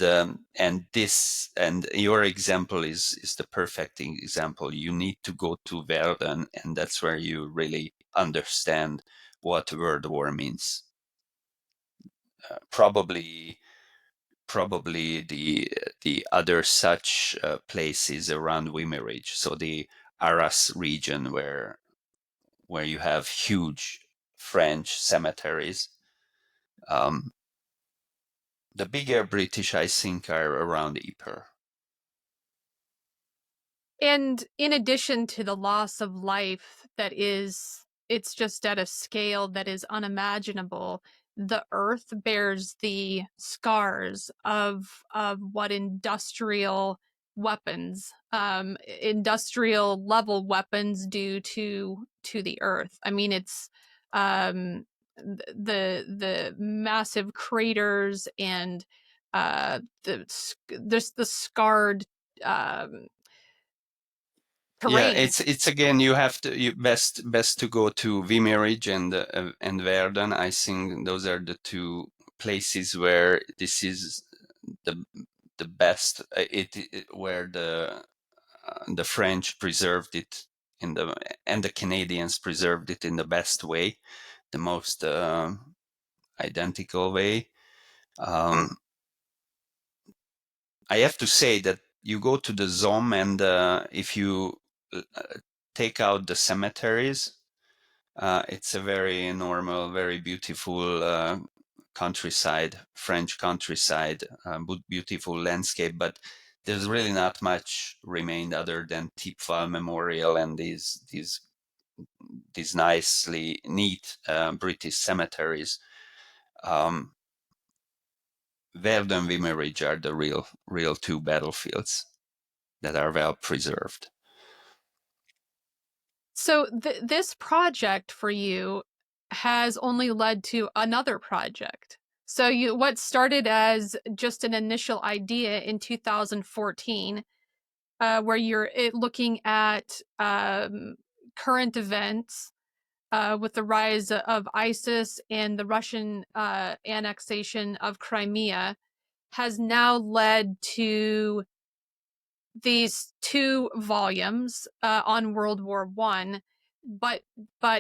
Speaker 2: this, and your example is the perfect example. You need to go to Verdun, and that's where you really understand what World War means. Probably the other such places around Vimy Ridge, so the Arras region, where you have huge French cemeteries. Um, the bigger British, I think, are around Ypres.
Speaker 1: And in addition to the loss of life it's just at a scale that is unimaginable. The earth bears the scars of what industrial level weapons do to the earth. I mean, it's um, the massive craters and there's the scarred um,
Speaker 2: Yeah,
Speaker 1: terrain.
Speaker 2: it's again, you have to, best to go to Vimy Ridge and Verdun. I think those are the two places where this is the the best. Where the French preserved it in the and the Canadians preserved it in the best way, the most identical way. Um, I have to say that you go to the Zom, and if you uh, take out the cemeteries, it's a very normal, very beautiful countryside, French countryside, beautiful landscape, but there's really not much remained other than Tipval Memorial and these nicely neat British cemeteries. Um, Verdun and Vimy Ridge are the real two battlefields that are well preserved.
Speaker 1: So this project for you has only led to another project. So what started as just an initial idea in 2014, where you're looking at current events with the rise of ISIS and the Russian annexation of Crimea, has now led to these two volumes on World War One, but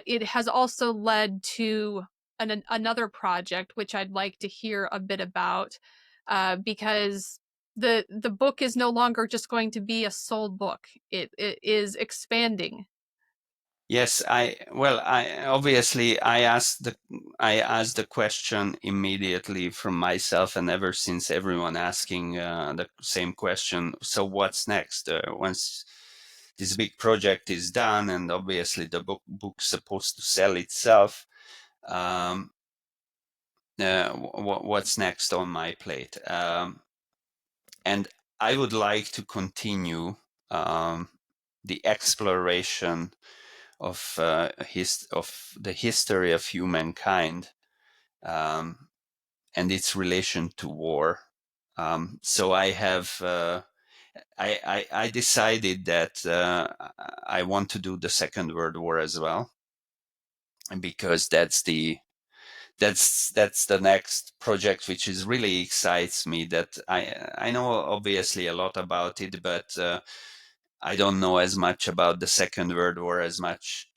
Speaker 1: it has also led to another project which I'd like to hear a bit about, because the book is no longer just going to be a sole book. It is expanding.
Speaker 2: Yes, I obviously I asked the question immediately from myself, and ever since everyone asking the same question. So what's next? Once this big project is done, and obviously the book's supposed to sell itself, um, what's next on my plate? And I would like to continue um, the exploration of the history of humankind, um, and its relation to war. So I decided that I want to do the Second World War as well, because that's the next project which is really excites me. That I know obviously a lot about it, but I don't know as much about the Second World War as much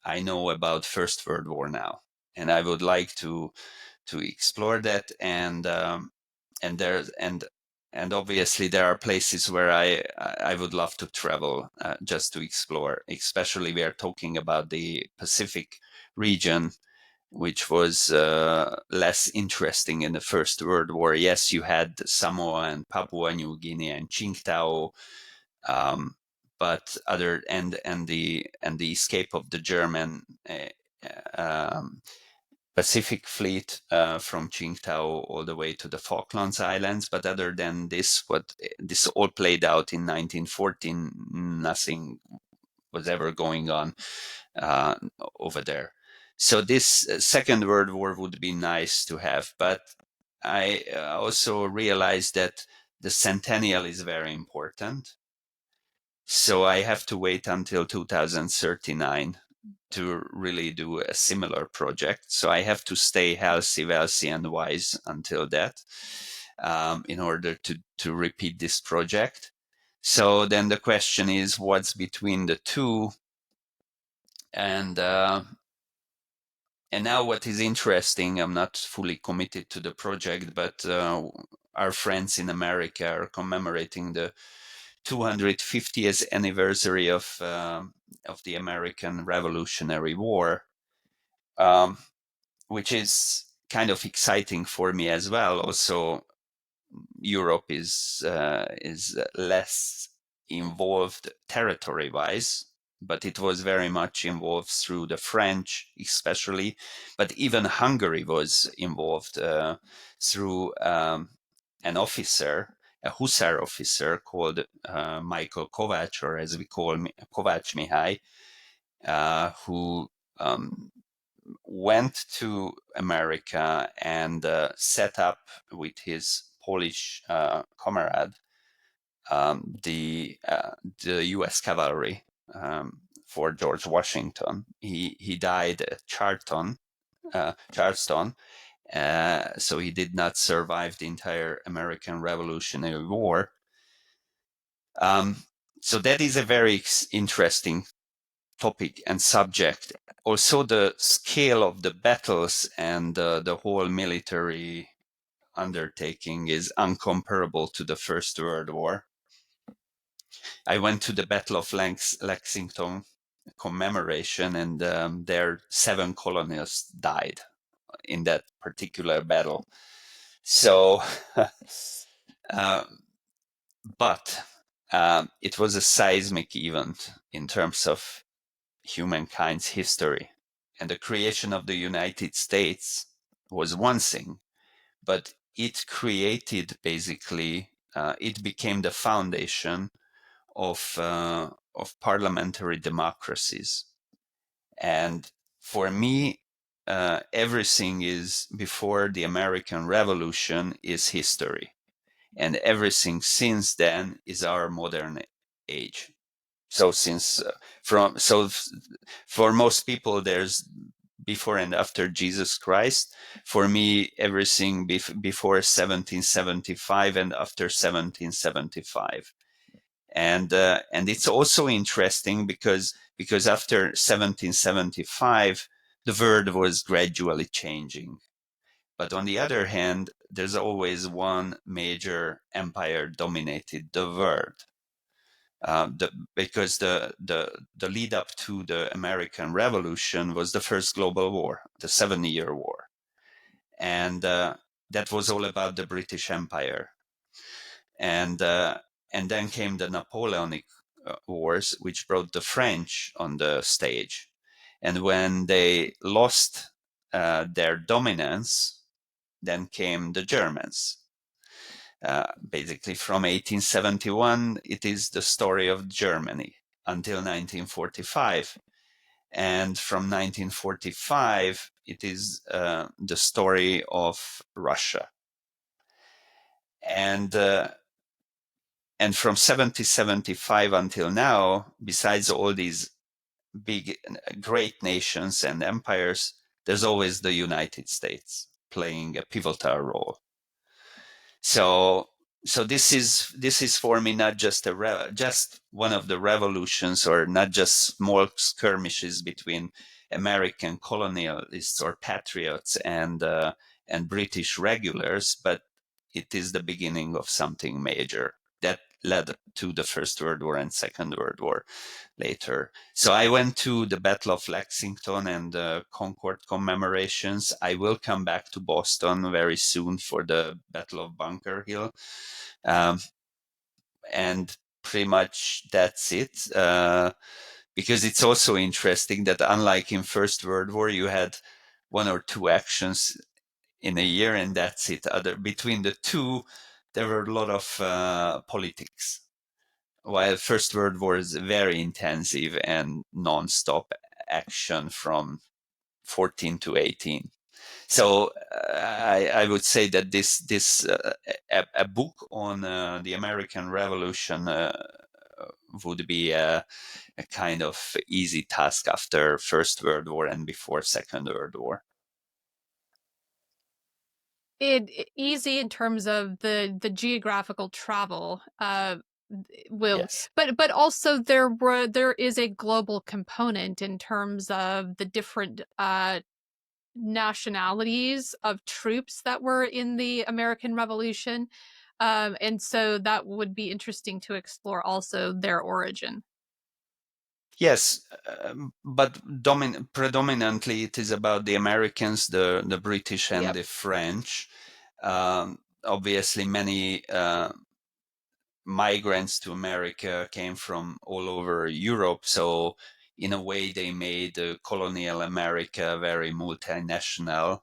Speaker 2: I know about First World War now, and I would like to explore that. And there's and obviously there are places where I would love to travel just to explore. Especially we are talking about the Pacific region, which was less interesting in the First World War. Yes, you had Samoa and Papua New Guinea and Qingdao, um, but other and the escape of the German um, Pacific Fleet from Qingdao all the way to the Falklands Islands. But other than this, what this all played out in 1914, nothing was ever going on uh, over there. So this Second World War would be nice to have, but I also realized that the centennial is very important. So I have to wait until 2039 to really do a similar project. So I have to stay healthy, wealthy, and wise until that. in order to repeat this project. So then the question is, what's between the two? And now what is interesting, I'm not fully committed to the project, but our friends in America are commemorating the 250th anniversary of the American Revolutionary War, which is kind of exciting for me as well. Also, Europe is less involved territory-wise, but it was very much involved through the French, especially. But even Hungary was involved through an officer, a Hussar officer called Michael Kovács, or as we call Kovács Mihály, who went to America and set up with his Polish comrade the U.S. cavalry for George Washington. He died at Charleston, so he did not survive the entire American Revolutionary War. So that is a very interesting topic and subject. Also, the scale of the battles and the whole military undertaking is uncomparable to the First World War. I went to the Battle of Lexington commemoration, and there 7 colonels died in that particular battle. So, but it was a seismic event in terms of humankind's history. And the creation of the United States was one thing, but it created basically, it became the foundation of parliamentary democracies. And for me, everything is before the American Revolution is history, and everything since then is our modern age. So for most people, there's before and after Jesus Christ. For me, everything before 1775 and after 1775. And it's also interesting because after 1775, the world was gradually changing. But on the other hand, there's always one major empire dominated the world. Because the lead up to the American Revolution was the first global war, the 7-Year War, and that was all about the British Empire, and then came the Napoleonic Wars, which brought the French on the stage, and when they lost their dominance, then came the Germans. Basically, from 1871, it is the story of Germany until 1945. And from 1945, it is the story of Russia. And from 1775 until now, besides all these big, great nations and empires, there's always the United States playing a pivotal role. So this is for me not just just one of the revolutions, or not just small skirmishes between American colonialists or patriots and British regulars, but it is the beginning of something major that led to the First World War and Second World War later. So I went to the Battle of Lexington and the Concord commemorations. I will come back to Boston very soon for the Battle of Bunker Hill. And pretty much that's it. Because it's also interesting that unlike in First World War, you had 1 or 2 actions in a year, and that's it. Between the two, there were a lot of politics. While First World War is very intensive and non-stop action from 14 to 18. So I would say that this a book on the American Revolution would be a kind of easy task after First World War and before Second World War.
Speaker 1: Easy in terms of the geographical travel, will,
Speaker 2: Yes.
Speaker 1: but also there is a global component in terms of the different nationalities of troops that were in the American Revolution. And so that would be interesting to explore also their origin.
Speaker 2: Yes, but predominantly it is about the Americans, the British, and
Speaker 1: Yep.
Speaker 2: the French. Obviously, many migrants to America came from all over Europe, so in a way they made colonial America very multinational.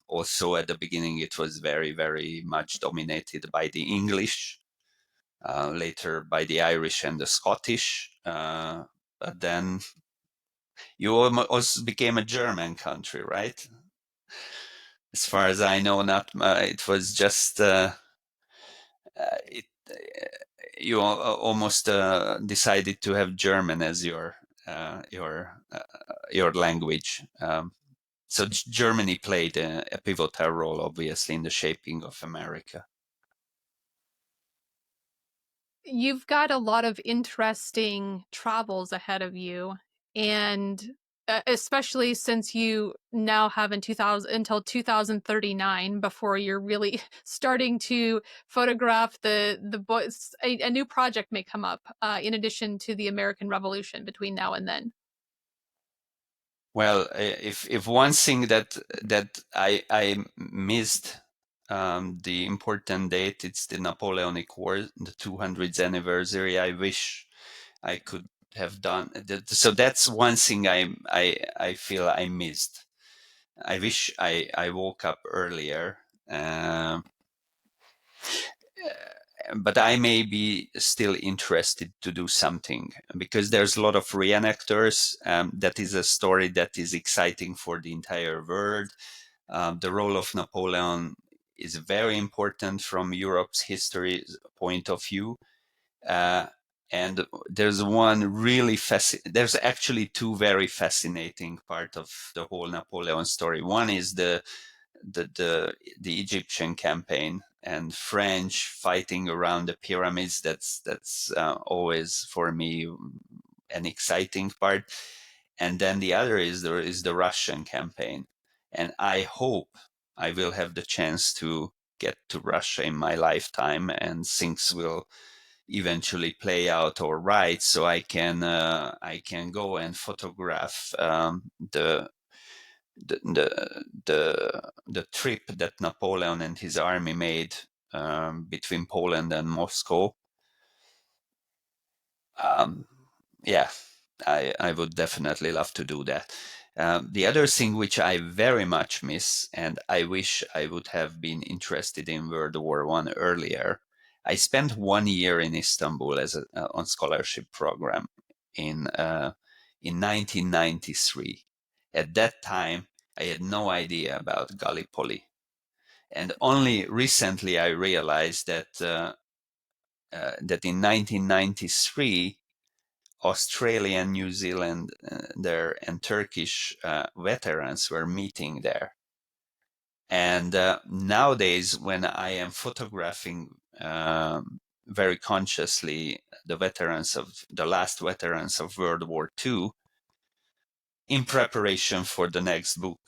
Speaker 2: Also, at the beginning, it was very, very much dominated by the English, later by the Irish and the Scottish. But then you almost became a German country, right? As far as I know, not it was just it. You almost decided to have German as your language. So Germany played a pivotal role, obviously, in the shaping of America.
Speaker 1: You've got a lot of interesting travels ahead of you, and especially since you now have in 2000 until 2039 before you're really starting to photograph the boys. A new project may come up in addition to the American Revolution between now and then.
Speaker 2: Well, if one thing that I missed, the important date, it's the Napoleonic War, the 200th anniversary. I wish I could have done that. So that's one thing I feel I missed. I wish I woke up earlier. But I may be still interested to do something because there's a lot of reenactors. That is a story that is exciting for the entire world. The role of Napoleon is very important from Europe's history point of view. Uh, and there's one really there's actually two very fascinating part of the whole Napoleon story. One is the Egyptian campaign and French fighting around the pyramids. That's always for me an exciting part. And then the other is the Russian campaign. And I hope I will have the chance to get to Russia in my lifetime, and things will eventually play out all right, so I can go and photograph the trip that Napoleon and his army made between Poland and Moscow. Um, yeah, I would definitely love to do that. The other thing which I very much miss, and I wish I would have been interested in World War One earlier. I spent 1 year in Istanbul as on scholarship program in uh, in 1993. At that time, I had no idea about Gallipoli, and only recently I realized that in 1993 Australian, New Zealand, there and Turkish veterans were meeting there. And nowadays, when I am photographing very consciously the last veterans of World War II, in preparation for the next book,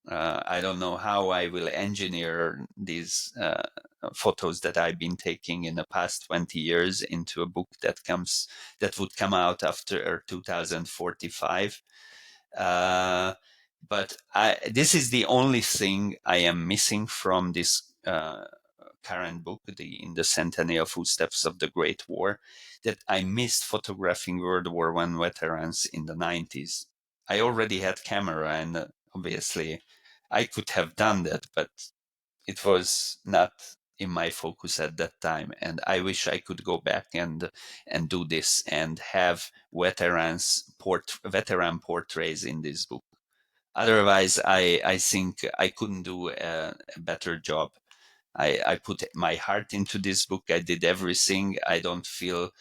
Speaker 2: I don't know how I will engineer these photos that I've been taking in the past 20 years into a book that would come out after 2045. Uh, but this is the only thing I am missing from this current book, In the Centennial Footsteps of the Great War, that I missed photographing World War One veterans in the 90s. I already had camera, and obviously I could have done that, but it was not in my focus at that time. And I wish I could go back and do this and have veteran portraits in this book. Otherwise, I think I couldn't do a better job. I put my heart into this book. I did everything. I don't feel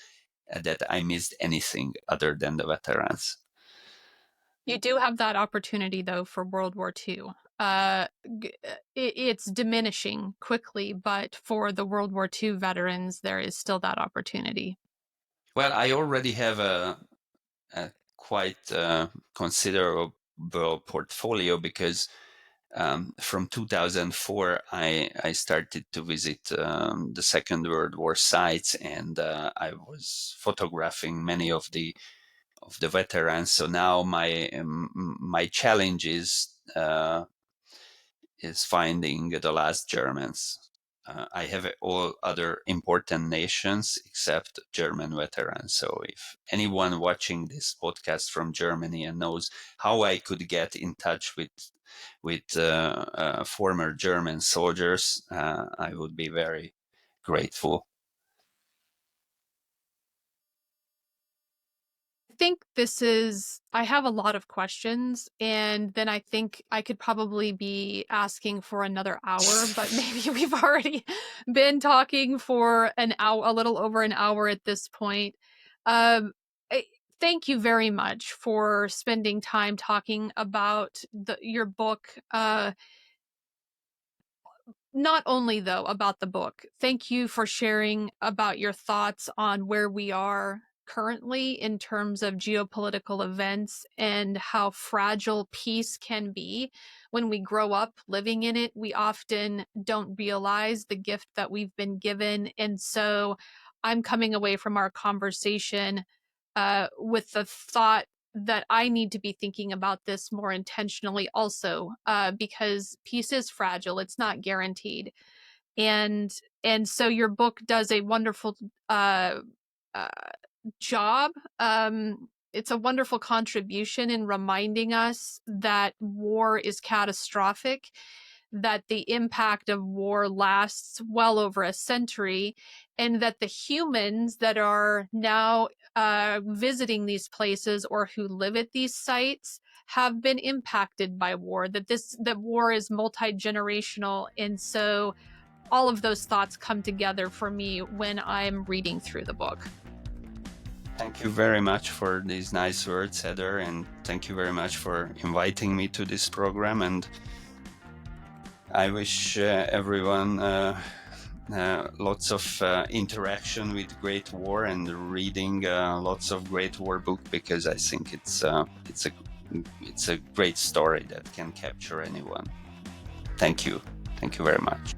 Speaker 2: that I missed anything other than the veterans.
Speaker 1: You do have that opportunity though for World War II. it's diminishing quickly, but for the World War II veterans, there is still that opportunity.
Speaker 2: Well, I already have a quite considerable portfolio because from 2004 I started to visit the Second World War sites, and I was photographing many of the veterans. So now my challenge is finding the last Germans. I have all other important nations except German veterans. So if anyone watching this podcast from Germany and knows how I could get in touch with former German soldiers, I would be very grateful.
Speaker 1: I have a lot of questions, and then I think I could probably be asking for another hour, but maybe we've already been talking for an hour, a little over an hour at this point. Um, I, Thank you very much for spending time talking about your book. Not only, though, about the book, thank you for sharing about your thoughts on where we are currently in terms of geopolitical events and how fragile peace can be. When we grow up living in it, we often don't realize the gift that we've been given. And so I'm coming away from our conversation with the thought that I need to be thinking about this more intentionally also, because peace is fragile. It's not guaranteed. And so your book does a wonderful uh, uh, job. It's a wonderful contribution in reminding us that war is catastrophic, that the impact of war lasts well over a century, and that the humans that are now visiting these places or who live at these sites have been impacted by war, that war is multi-generational. And so all of those thoughts come together for me when I'm reading through the book.
Speaker 2: Thank you very much for these nice words, Heather, and thank you very much for inviting me to this program. And I wish everyone lots of interaction with Great War and reading lots of Great War book, because I think it's a great story that can capture anyone. Thank you very much.